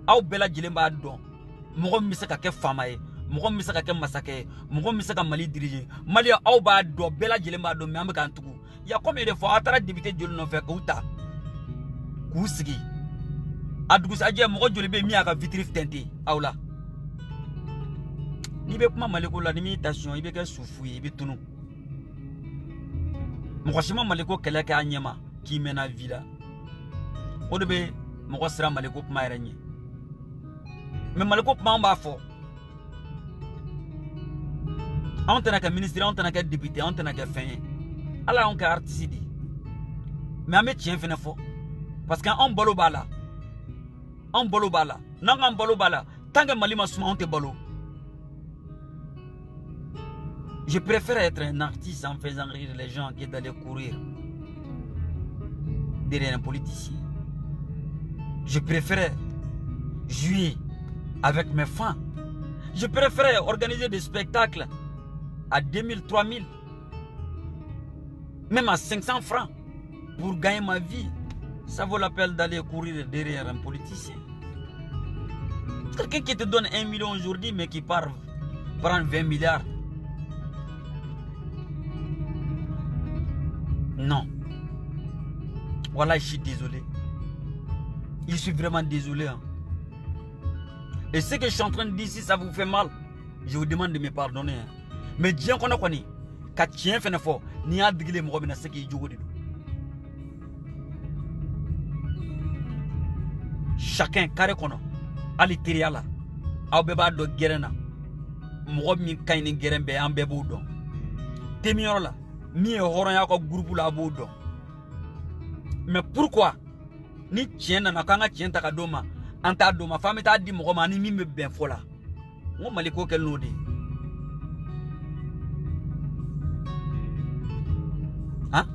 aw bela jilemba do mo mi saka ke famaye mo mi saka ke masake mo mi saka mali diriger malion aw ba do bela jilemba do mi am kan tugu ya combien de fois atara député joli no fe ko ta ku sigi adugu sa je mo joli be mi aka vitrine tenti awla ni be kuma maliko la limitation ibe ke sufu ibe tunu Mokashima maliko keleke anyema ki mena vida odebe moko sira maliko kuma erenye me maliko kuma mba fo on tena ka ministre on tena ka député on tena ka fin ala on ka artiste di mais ame tien fene fo parce que on bolo bala nanga bolo bala tanga malima suma on te bolo. Je préfère être un artiste en faisant rire les gens que d'aller courir derrière un politicien. Je préfère jouer avec mes fans. Je préfère organiser des spectacles à 2000, 3000, même à 500 francs pour gagner ma vie. Ça vaut la peine d'aller courir derrière un politicien. Quelqu'un qui te donne 1 million aujourd'hui mais qui part prendre 20 milliards. Non. Voilà, je suis désolé. Je suis vraiment désolé. Hein. Et ce que je suis en train de dire, si ça vous fait mal, je vous demande de me pardonner. Hein. Mais Dieu qu'on a connu, quand tu as fait un effort, ni à digler mon robin à ce qui est joué. Chacun, carré qu'on a, à l'itériala, à beba de guérena, mon robin kaini guérembe, en bébou don. Témiola. Mi horon ya ko groupe la bodo mais pourquoi ni tiena na kanga tienta ka doma anta doma fami ta di mo ma ni mi me ben fola ngo maliko kel nodi ha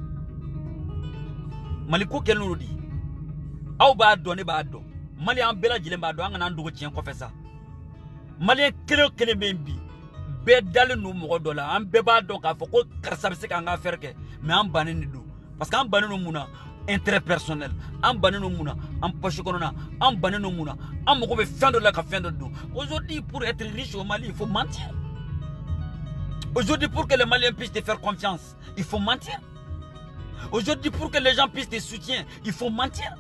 maliko kel nodi aw ba do ne ba do mali an bela jile ba do an na ndugo tien ko fesa Malien kelen bi be dal no mo do la am be ba donc a foko karsa be se ka nga faire ke mais am banene do parce que am banene muna intérêt personnel am banene muna am poche konona am banene muna am ko be fin de la ka fin de do. Aujourd'hui pour être riche au Mali il faut mentir. Aujourd'hui pour que les Maliens puissent te faire confiance il faut mentir. Aujourd'hui pour que les gens puissent te soutenir il faut mentir.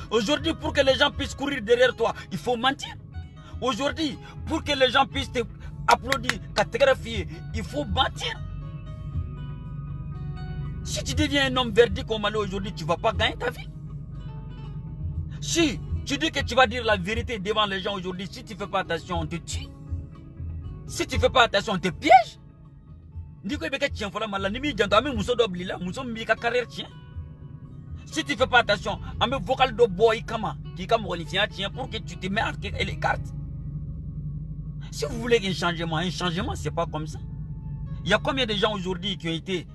Aujourd'hui pour que les gens puissent courir derrière toi il faut mentir. Aujourd'hui pour que les gens puissent te applaudir, catégorifier, il faut mentir. Si tu deviens un homme verdict au Mali aujourd'hui, tu ne vas pas gagner ta vie. Si tu dis que tu vas dire la vérité devant les gens aujourd'hui, si tu ne fais pas attention, on te tue. Si tu ne fais pas attention, on te piège. Si tu ne fais pas attention, on met vocal de boy kama, qui comme pour que tu te mets à les cartes. Si vous voulez un changement, c'est pas comme ça. Il y a combien de gens aujourd'hui qui ont été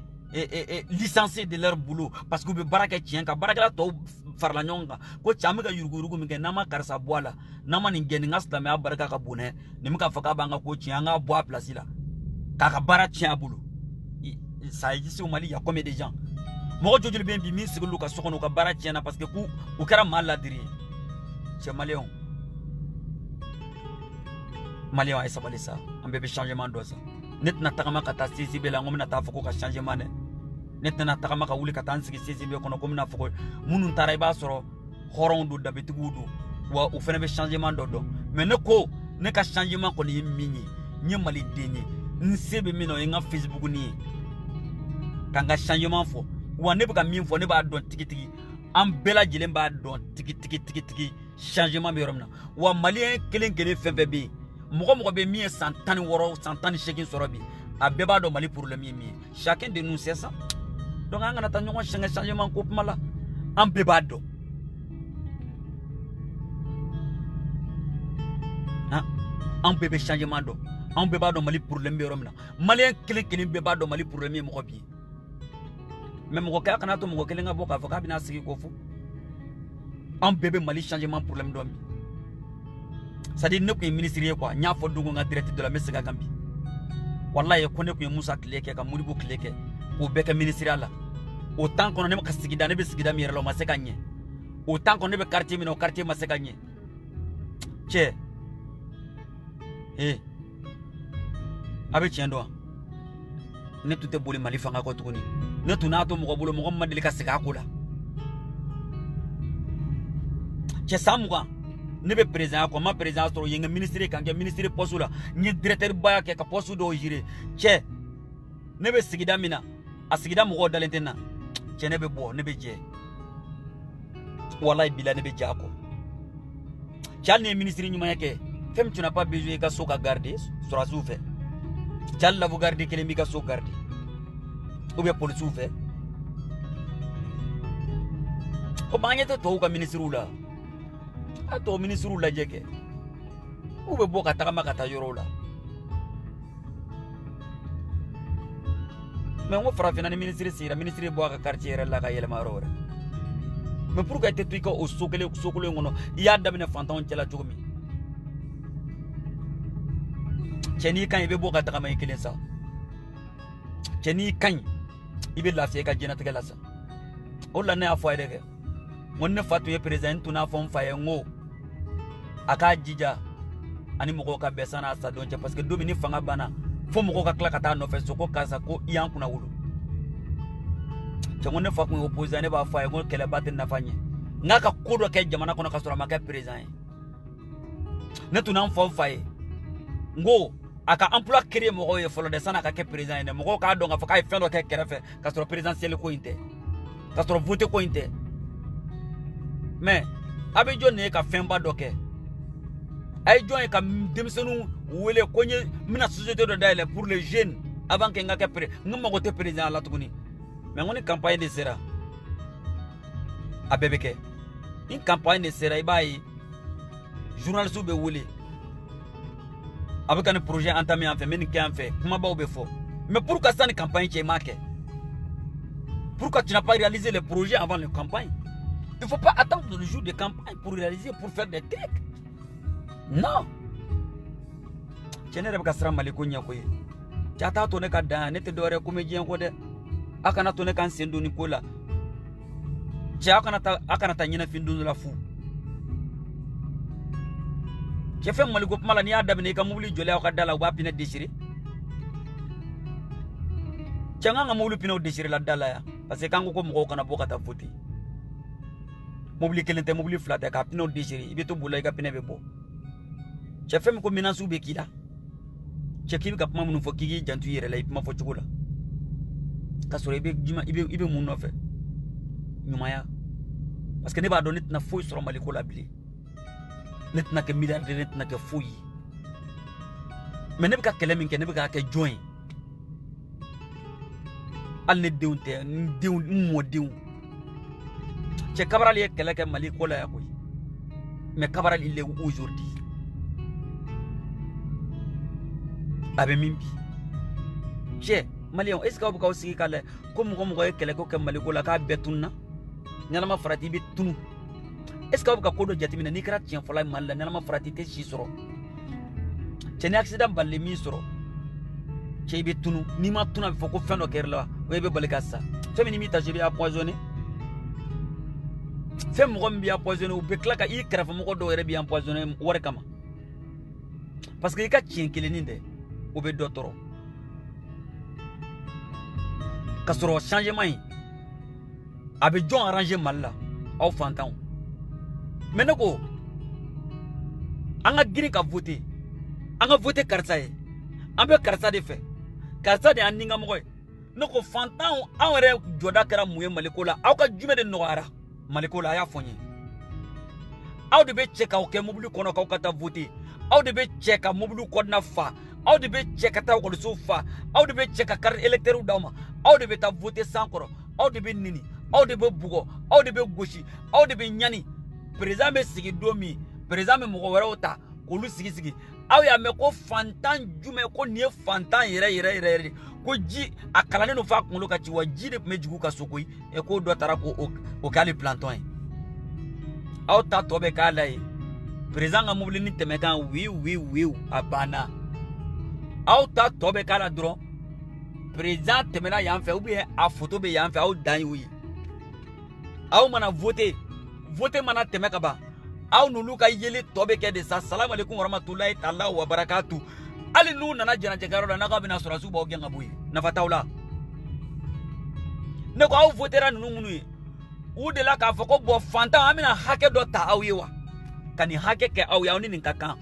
licenciés de leur boulot parce que baraka tient ka baraka to farlanyonga ko chamika yurugurugu mike nama karsa boala nama ningeni ngasta me baraka ka bune nimka faka banga ko tianga boa place là kaka bara tient boulot. Ça existe au Mali, il y a combien de gens moi je dis bien bimi sigulu ka sokono ka bara tient parce que ku ou kara maladri c'est malien. Malien a sabali ça on peut changement de ça net na takama kata sisi bela ngom na ta foko ka changement ne net na takama ka wuli kata ansiki sisi be kono kom na foko munun taray ba soro horon do dabeti gudu wa o fene be changement do mais ne ko ne ka changement ko ni mini ni mali denye nsebe mino nga Facebook ni kanga changement fo wa ne ba min fo ne ba don tiki tiki am bela jilen ba don tiki tiki changement be romna wa malien kelen fembe be mogo be mi santani woro santani shekin sorobi a beba do Mali pour le mi chacun de nous c'est ça donc on a tanyo changement ko mala am beba do hein am bebe changement do am beba do Mali pour le mi romna malien kelen beba do Mali pour le mi mogo bi même mogo ka kana to mogo kelen nga boka foka bina sigi ko fu am bebe Mali changement pour le mi do. C'est-à-dire que nous ministre quoi nya fo dungu nga direct de la message gambi wallahi ko ne ko Musa kleke ka muribu kleke ko beka ministre la autant qu'on ne ka sigida ne be sigida mi relo masekanye autant qu'on ne be quartier mi no quartier masekanye che abe tiendo ne tout est boli Mali fanga ko tukuni ne tuna to mo bolo mo madeli ka siga ko la che samwa ne be président ko ma président soro yenga ministre kan ke ministre posula ni directeur baya ke ka posu do jire che ne be sigida mina a sigida mo dalentena che ne be bo ne be je wallahi bila ne be jako chal ne ministre nyuma yake fem tu n'as pas besoin ka soka garder sura soufe chal la vous garder que les miga so garder ou bien pour soufe ko banyete to ka ministre ula ato ministre la jeke ube boka takama kata yorola mais on fera finani ministre sira ministre boka quartier la ka yele marore mais pourquoi te tuika o sokole ngono ya dabine fanton cela jogomi cheni kan ibe boka takama ikelen sa cheni kan ibe la fieka jenata kala sa olla ne afwa dege wonne fatu ye president tuna fon faye ngo aka jija ani moko ka besana sa donje parce que domini fanga bana fo moko ka kla kata no fe soko kasa ko iyan kuna wulu wonne fa ko opposant ne ba faye ngo kele batin na fanye ngaka kodo ke jamana kono ka sura maka president ne tuna fon faye ngo aka emploi créer moko ye folo de sana ka ke president ne moko ka donga fa ka fendo ke kerefe ka sura présidentiel ko inte ka sura voter ko inte mais abejo ne ka femba doke ay join ka demsenu wele konye mina société de daile pour les jeunes avant que ngaka pré ngama ko te président la tukuni mais ngoni campagne de sera abebeke une campagne de sera ibai journal sube wele avec un projet entamé en fait mais qui en fait comment ba obefo mais pourquoi ça une campagne qui est marquée pourquoi tu n'as pas réalisé le projet avant la campagne? Il ne faut pas attendre le jour de campagne pour réaliser, pour faire des trucs. Non. cene rebe ka sira mali ko nya ko ye chata to ne ka dan ne te dore ko me jien ko de akana to ne kan sendo ni ko la che akana ta nyina findu la fu che fe mali ko mala ni adab ne ka mubli jole ka dala ba pina désiré changa nga mubli pina désiré la dala ya parce que kango ko mo kana boka ta foti mobili kelente mobili flata ka pino désiré ibe to bulay ka pine be bo che fem ko mina su be kila che kibi ka pama munu fo kigi jantu yere la ipima fo chukula ka sore ibe jima ibe munu fe nyumaya parce que ne ba donit na fo soro maliko la bli net na ke milliardaire net na ke fo yi mais ne be ka kele min ke ne be ka ke join al ne deunte deun mo deun che Cabral ye kele ke maliko la ya koy mais Cabral il est aujourd'hui abe mimbi che malien est ce que vous aussi kale comme kele ko ke maliko la ka betunna nyalama farati bi tunu est ce que vous ko do jatimina ni krat tien fola mal nyalama farati te shi soro che ni accident balle mi soro che bi tunu ni ma tuna fo ko feno kerla we be balika sa femi ni mi ta jebi empoisonné fem mo bi empoisonné ou be klaka i krafa mo ko do re bi empoisonné wore kama parce que ka tien kele ni de ou be dotoro kasoro changement abe jon arranger mal la aw fantan mais nako anga giri ka voter anga voter karsa e ambe karsa de fait karsa de aninga mo koy nako fantan awre joda kara muye malikola aw ka jume de noara malikola ya fonye aw de be check aw ke mobulu kono ka ta voter aw de be check a mobulu kodna fa aw de be check ta ko sofa aw de be check carte électeur dawma aw de be ta voter sankoro aw de be nini aw de be bugo aw de be goshi aw de be nyani président be sigi domi président me mo wara ota ko lu sigi aw ya me ko fantan jume ko nie fantan yere ko ji akalane no fa ko ka ci wa ji de me jugu ka sokoi e ko do tara ko o kali planton aw ta to be kala e président nga mobili ni teme kan wi abana aw ta to be kala dron président temena yan fe ou bien a photo be yan fe aw dan wi aw mana voter mana teme ka ba aw nulu ka yeli to be ke de sa salam alaikum warahmatullahi ta'ala wa barakatuh ali nu nana jana jegaro na ka bina sura su ba ogenga buyi na fatawla ne ko aw votera nunu ngunu u de la ka foko bo fanta amina hake do ta aw yewa kani hake ke aw ya ni nkakan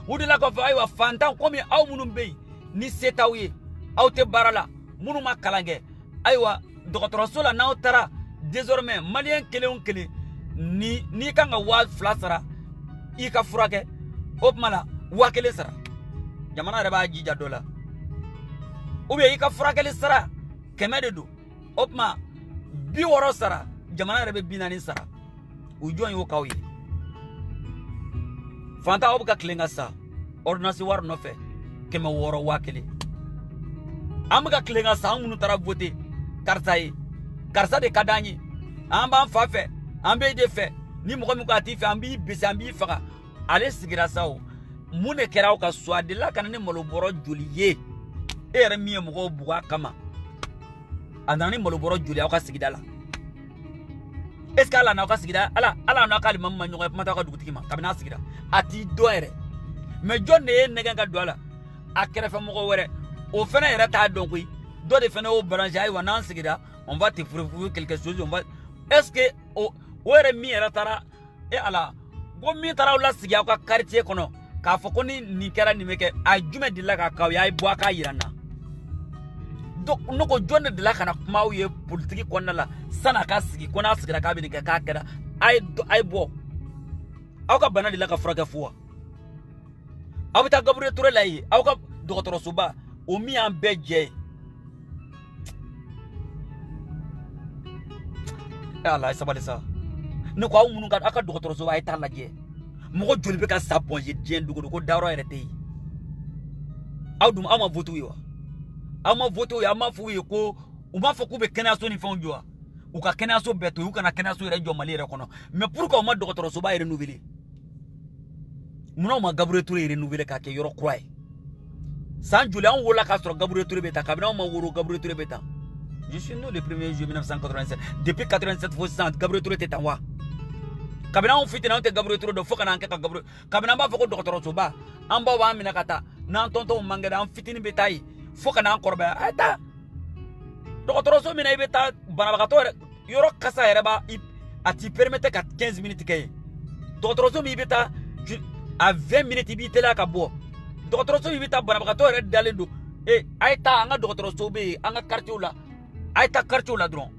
u de la ko fa aywa fanta ko mi aw munum be ni setawiye aw te barala munu ma kalange aywa dokotoro sola na tara désormais malien kele ni kanga wa flasara i ka furake opmala wa kele sara jamana reba jija dola ube i ka furake sara kemede do opma bi woro sara jamana rebe binani sara ujon yo kawyi fanta obuka klenga sa ordonnance war no fe keme woro wa kele amga klenga sa munu tara voter karsa de kadanyi amba fa fe ambe de fe ni mo ko ati fe ambi bisi ambi faka ale sigira sawo mune keraw ka swade la kanane molo boro juliye ere mi mo buga kama andani molo boro juliya ka sigida la est ce que ala na ka sigida ala na ka li mamma nyoga mata ka dugutiki ma kabina sigida ati doere me jonne nega ka dola akere fe mo wore o fena ere ta don kuyi do de fena o branche ay wana sigida on va te prouver quelque chose on va est-ce que o wore mi era tara e ala go mi tara la sigia ka quartier kono ka foko ni kera ni meke a jume dilla ka kaw yaay bo aka yirana do no ko jonne dilla kana kuma ye politique konna la sana ka sigi kona sigira ka bi ni ka kera ay bo aw ka bana dilla ka fraka fuwa aw ta gabure touré lay aw ka dokotoro suba o mi an beje ala sabale sa ne ko munu ka aka dokotoro so ay tala je mo ko joli be ka sabon je dien dugo ko daro ere tei awdum ama votu yo ama fu yo ko o ma fo ko be kena so ni fon jo o ka kena so beto o kana kena so ere jo mali ere kono mais pourquoi o ma dokotoro so ba ere renouveler muno ma gabre tour ere renouveler ka ke yoro croy San Julian Wola Castro Gabriel Touré Beta, Kabina Mawuro Gabriel Touré Beta. Je suis né le 1er juillet 1987. Depuis 87 Gabriel Touré était en wa. Kabina on fitina te Gabriel Touré de Fokana Anka Gabriel. Kabina ba Foko Docteur Soba. Amba wa Minakata. Nan tonton Mangada en fitini betaille. Fokana Korba. Ata. Docteur Soba Mina Beta Banabagato. Yoro Kasa Ereba. A ti permettre qu'à 15 minutes kay. Docteur Soba Beta. À 20 minutes il était là Kabo. Docteur Soba Beta Banabagato Red Dalendo. Et Aïta Anga Docteur Soba Anga quartier là. Aïta quartier là dron.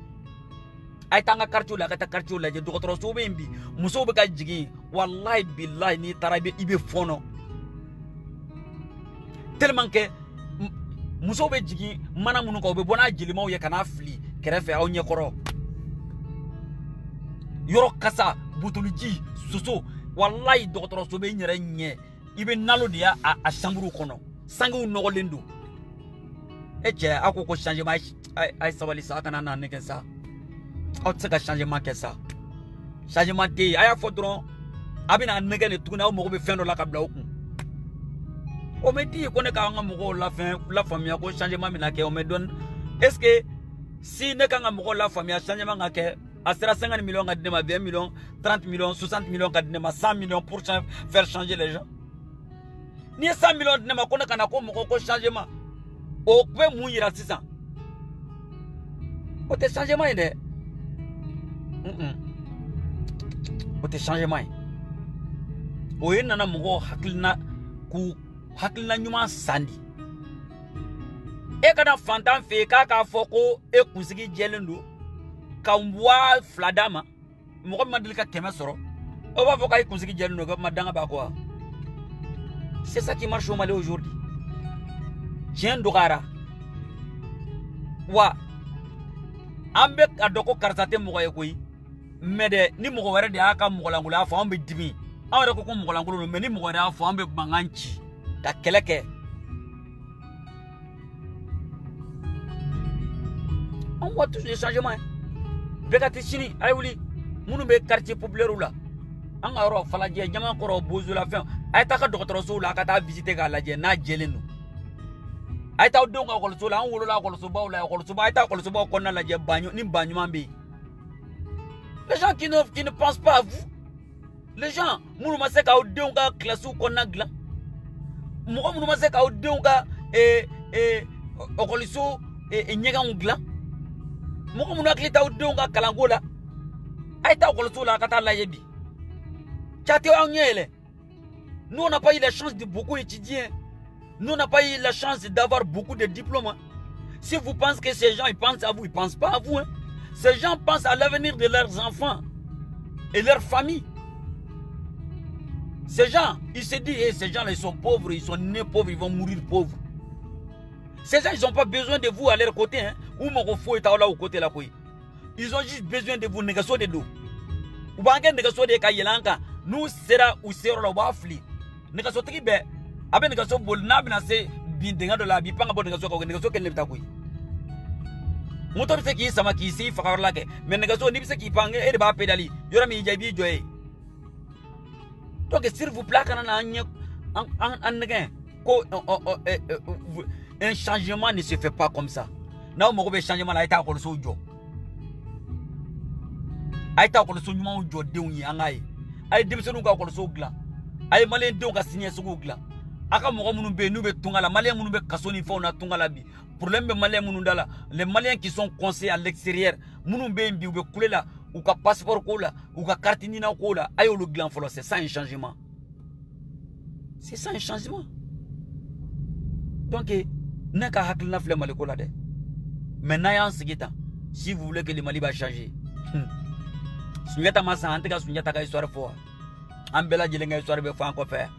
Aïta Anga quartier là, Kata quartier là, Docteur Soba Mbi. Muso Beka Jigi. Wallahi billahi ni tarabe ibe fono. Tellement que muso be jigi mana munu ko be bona jilima o ye kana fli kerefe aw nyekoro yoro kasa butuliji soso wallahi Docteur Soba nyere nye ibe nalo dia a chamburu kono sangu nogolendo eche akoko changement ay sawali sa kana na neken sa o tsaka changement ke sa changement te aya fodron abina negene tuguna o mo be fendo la kabla okun on me dit qu'on est quand même la famille a changement on me donne est-ce que si ne quand même la famille a changement à 50 millions, 20 millions, 30 millions, 60 millions, 100 millions pour faire changer les gens. Ni 100 millions de ma connaît qu'on changement. Au peut mourir à 600. Au te changement est au te changement. Au y nana mo hakilna ku hakilna nyuma sandi e kana fantan fe ka foko e kusigi jelendo ka mbwa fladama mo ko mandil ka kema soro o ba foka e kusigi jelendo ga madanga ba quoi. C'est ça qui marche au Mali aujourd'hui. Tien dogara wa ambe adoko karsate mo ko yi mede ni mo ko were de aka mo langula fa ambe dimi awre ko mo langulu me ni mo were fa ambe banganchi ta keleke on voit tous les changements bekati chini ay wuli munu be quartier populaire ou là an aro fala je jama ko bozu la fin ay ta ka Docteur Soba ka ta visiter ga la je na jelenu ay ta do nga ko so la an wolo la ko so ba la ko so ba ay ta ko so ba ko na la je banyo ni banyo mambe. Les gens qui ne pensent pas à vous, les gens munu ma se ka o de nga classe ko na gla mo munu ma se ka o de nga okoliso nyega ngla mo munu aklita o de nga kalangola ay ta okoliso la ka ta la yebi chate wa nyele. Nous on n'a pas eu la chance de beaucoup étudier. Nous on n'a pas eu la chance d'avoir beaucoup de diplômes. Si vous pensez que ces gens ils pensent à vous, ils pensent pas à vous. Hein. Ces gens pensent à l'avenir de leurs enfants et leur famille. Ces gens, ils se disent, hey, ces gens-là, ils sont pauvres, ils sont nés pauvres, ils vont mourir pauvres. Ces gens, ils n'ont pas besoin de vous à leur côté. Hein. Ou mon fou est là au côté là. Ils ont juste besoin de vous, négation de dos. Ou bien, négation de Kayelanka, nous sera ou sera la wafli. Négation tribe, avec négation bolna, binase, bindenga de la bipanga, négation qu'elle n'est pas. Motor se ki sama ki si fakar lake mais négation ni se ki pange e ba pédali yora mi jabi joye. Donc s'il vous plaît quand un changement ne se fait pas comme ça. Na mo ko changement la ita ko so jo. Aita ko so nyuma jo de unyi angai. Ay dimsonu ka ko so gla. Ay malen de ka signer so gla. Aka mo ko munu be nu be tungala malen munu be kasoni fa na tungala bi. Problème malien munundala les Maliens qui sont conseillés à l'extérieur munu be mbi ou be kulela ou ka passeport ko la ou ka carte nina ko la ayo le glan folo c'est ça un changement. C'est ça un changement. Donc naka haklina fle Mali ko la de. Maintenant yan sigita si vous voulez que le Mali va changer. Sunyata masa anteka sunyata ka histoire fo. Ambela jelenga histoire be fa ko faire.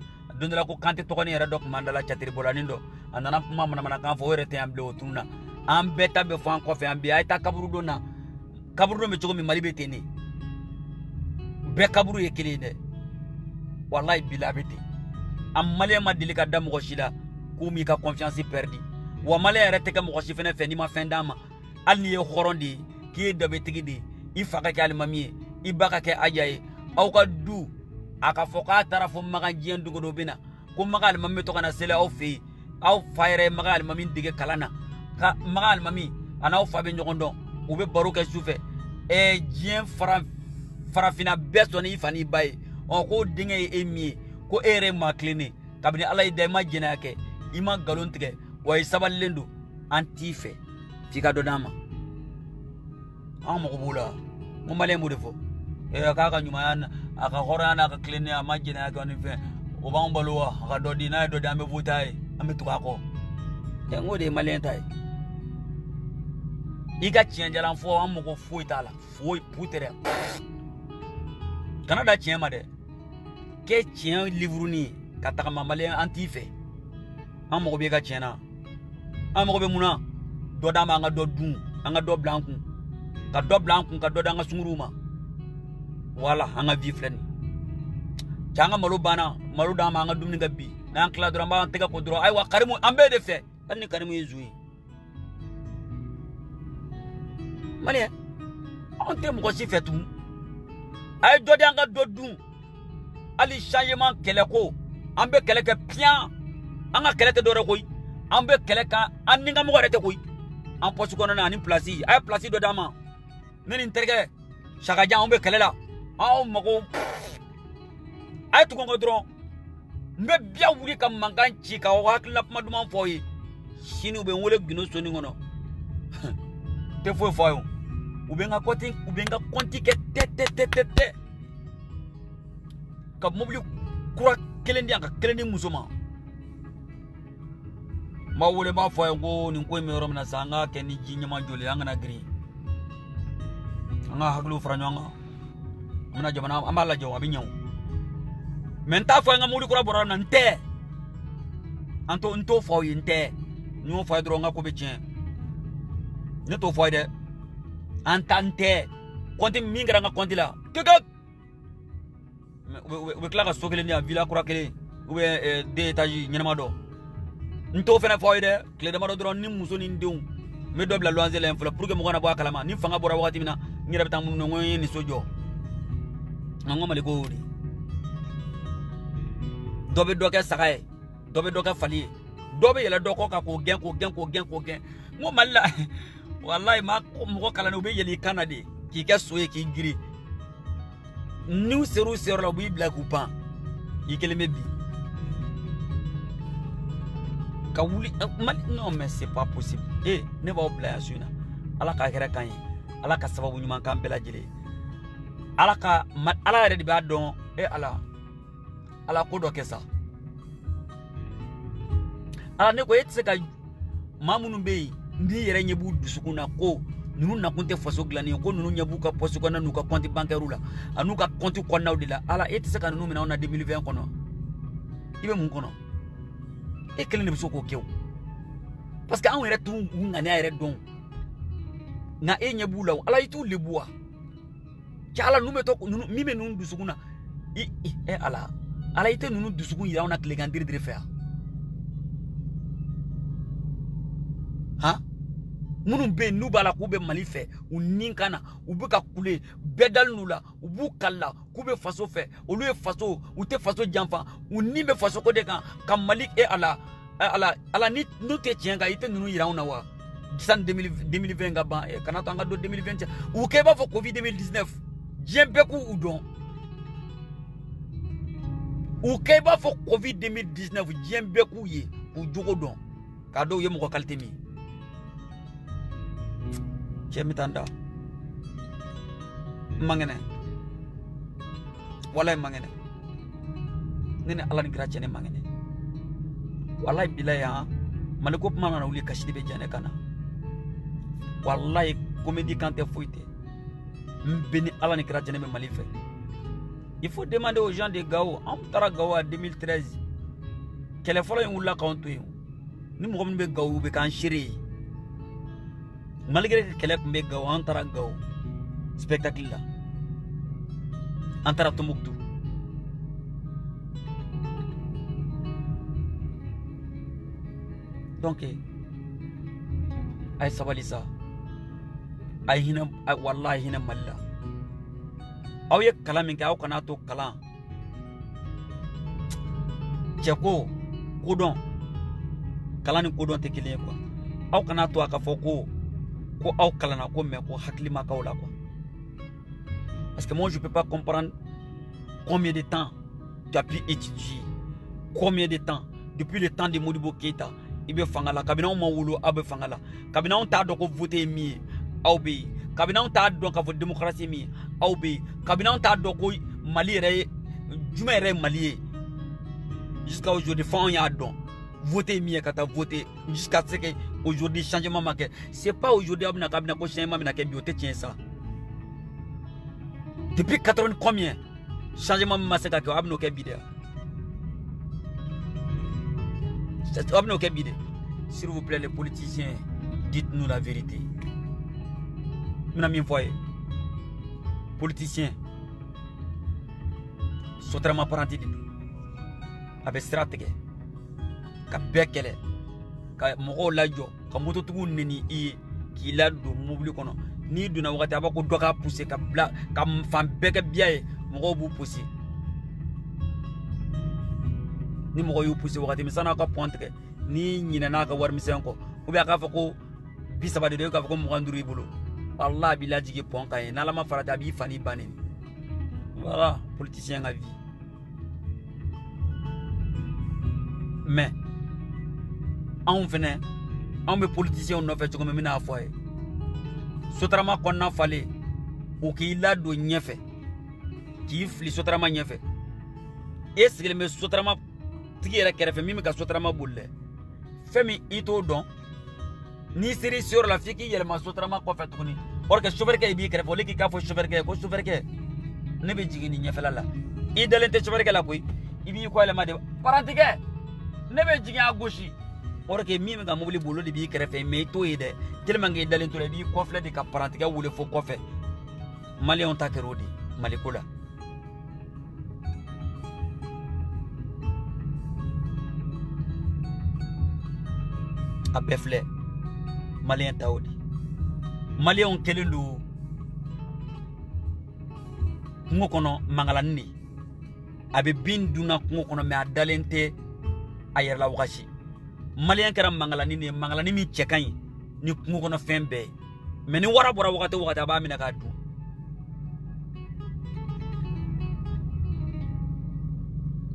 Dondala ko kante to koni era dok mandala chatiri bolanindo anana puma mana kan fo rete amble otuna ambeta be fo ko fe ambi ayta kaburu do me chogo mi Mali beteni be kaburu yekele de wallahi bilabeti am Mali ma dilika dam ko shila ko mi ka confiance perdi wa Mali rete ka mo shi fene fe ni ma fendama alni e khorondi ki de betigidi ifaka ka almami ibaka ke ajaye aw ka du aka foka tarafo maga jiendu go bina ko magal mamme to kana sele au fi aw fayre magal mami dige kalana ka magal mami ana aw fabe nyogondo ube baro ka sufe e jien farafina besoni fani bay on ko dinge emi ko ere maklini kabini ala ide ma jena ke ima galon tige way sabalendo antife fika do dama mo bula mo male mo defo e kaka nyuma yana aka horana aka klini ama jena ke on fe o ba mbalo aka do dina do dambe vutai ame tukako e ngode male ntai iga chenjala fo am ko foi tala foi putere Canada tient ma de ke tient livre ni kataka mamale antife amoko be ka tiena amoko be muna do dama nga do dun nga do blanku ka do danga sunguruma wala anga vi fleni janga malu bana malu dama nga dumni gabi na kla drama antega ko dro ay wa karimu ambe de fe tan karimu yezui mali on te mo ko si fetu ay do danga do dun ali changement kele ko ambe kele ke pian anga kele te do re koy ambe kele ka aninga mo rete koy en poste kono na ni place ay place do dama neni interge chaka ja ambe kele la aw mako ay tu ko dron mbe bia wuri kam mangan ci ka wa hakla ma duma foyi sini ube wole gino soni ngono te fo foyo ubenga konti ke te ka mobili kura kelendi anga kelendi musoma ma wole ma foyo go ni ko mi rom na sanga ke ni ji nyama jole anga na gri anga haglu franyo anga muna jamana amala jaw abinyo menta foyo nga mobili kura bora na nte anto nto foyo nte no foyo dro nga ko be tien ne to foyo de antante konti mingra nga konti la kekek we klaka sokele ni villa kura kele ube de etaji nyama do nto fena foide kle de maro dron ni muso ni ndeu me dobla loanze la infla pour que mo gona bo kalama ni fanga bora wakati mina ngira betam no ngoy ni sojo ngoma le gori dobe doke sakaye dobe doke fali dobe yela doko ka ko gen mo malla wallahi ma mo kala no be yeli kanade ki ka soye ki giri nous serons sur la bible coupa ikeleme bi ka wuli non mais c'est pas possible ne va oublier asuna ala ka kera kan ala ka sababu nyuma kan bela jele ala ka ala redi ba don ala ko do kesa ala ne ko yetse ka mamunu be ndi yere nyebu dusukuna ko nunu na konte faso glani ko nunu nyebu ka poste ko nanu ka compte bancaire la anu ka compte ko nawdi la ala yetse ka nunu mina on 2020 kono ibe mun kono e kele ne biso ko kew parce que an yere tu ngani yere don na e nyebu law ala itu lebua ci ala nume to nunu mime nunu dusukuna ala ite nunu dusukun yira on a klegandir dire faire ha munun be nubala kube malife uninkana ubuka kule bedal nula ubukalla kube faso fe oluye faso ute faso jamfa unimbe faso ko de kan malik ala ni nute tienga ite nunu yirauna wa disan 2020 ga ban kana to anga do 2020 uke ba fo covid 2019 jembe ku udon uke ba fo covid 2019 jembe ku ye ku jogo don kado ye mo ko kalite mi Chemitanda mangene wallahi mangene nene ala ni grache ne mangene wallahi bilaya maliko mana na uli kashidi be jane kana wallahi comédie quand est fouité mbeni ala ni grache ne be malife il faut demander aux gens de Gao en tara Gao en 2013 quel effort yon la compte ni mo be Gao be kan shiri malgré que kele kumbe Gao antara Gao spectacle la antara Tombouctou donc ay sabalisa ay hina wallahi hina malla aw ye kalamin ka aw kana to kalan cheko kudon kalani ko don te kelen quoi aw kana to aka foko ko aw kalana ko mais ko haklima kawla quoi parce que moi je peux pas comprendre combien de temps tu as pu étudier, combien de temps depuis le temps de Modibo Keïta ibe fangala kabina on mawulo abe fangala kabina on ta do ko voter mi aw be kabina on ta do ka voter démocratie mi aw be kabina on ta do ko Mali re juma re Mali jusqu'à aujourd'hui on y a don voter mi ka ta voter jusqu'à ce que aujourd'hui changement marqué c'est pas aujourd'hui abna kabina ko changement na ke bioté tient ça depuis 80 combien changement masaka ko abno ke bidé s'il vous plaît les politiciens dites-nous la vérité mina min foye politiciens sotrama paranti didu abe stratégie ka bekele ka mogo lajo ka moto tugu neni i ki la do mobile kono ni duna wakati abako doka pousser ka bla ka fam beke biaye mogo bu pousser ni mogo yu pousser wakati misana ka pointre ni nyina na ka war misen ko ubi aka fa ko bisaba de ka fa ko mogo nduri bulu wallahi bilaji ke pon kay na la ma farata bi fani banen voilà politicien à vie mais on venait on be politicien on fait comme mina foye sotrama konna fale o ki la do nyefe ki fli sotrama nyefe est-ce que me sotrama tigi era kerefe mimi ka sotrama bulle femi ito don ni seri sur la fiki yelma sotrama ko fait tuni or que chauffeur ke bi kerefe leki ka fo chauffeur ke ne be jigini nyefe la i dalente chauffeur ke la koy ibi ko elema de parantique ne be jigi a gauche or que mimi ga mobili bolo de bi kerefe me to ide tellement ngi dalente le bi ko fle de ka parantique wule fo ko fe mali on ta kerodi mali kola abefle malien taudi malien kelendu kungo kono mangalanni abe binduna kungo kono me adalente ayer la wakashi malien kera mangalani mi chekanyi ni kungo kono fembe me ni wara bora wakati aba mina ka du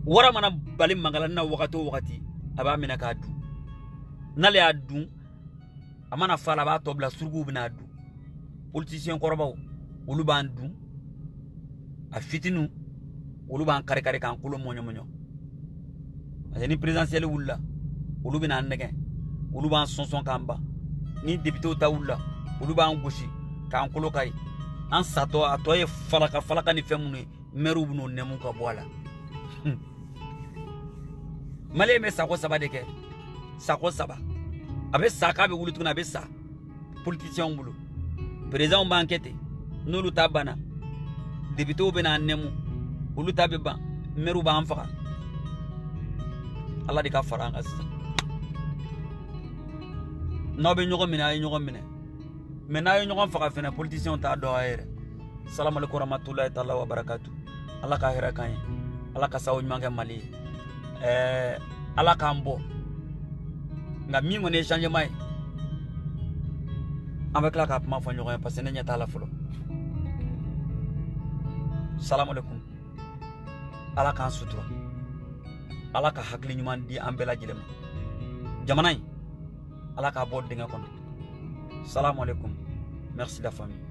wara mana bali mangalani na wakati aba mina ka du nale adu amana fala ba tobla surgu bina adu politicien korbaw ulu bandu afitinu ulu ban kare kan kulo monyo ni présidentiel wulla ulu bina ndege ulu ban sonson kamba ni député ta wulla ulu ban goshi kan kulo kai an sato atoye falaka ni femunu meru bunu nemu ka bola male me sako sabadeke sako saba abe saka be wulu tuna be sa politicien bulu président ba enquête nulu tabana député be na nemu wulu tabe ba meru ba amfaka Allah di ka faranga no be nyogo mine mena yo nyogo faka fena politicien ta do ayere salam alaykum rahmatullahi ta'ala wa barakatuh Allah ka hira kan Allah ka sawu nyanga mali Allah ka mbo nga mi ngone changer mai avec la cap ma fa ñoy parce que ñata la folo salam alaykum ala kan sutura ala ka hakli ñuman di ambela jilema jamanay ala ka bod de nga kon salam alaykum merci la famille.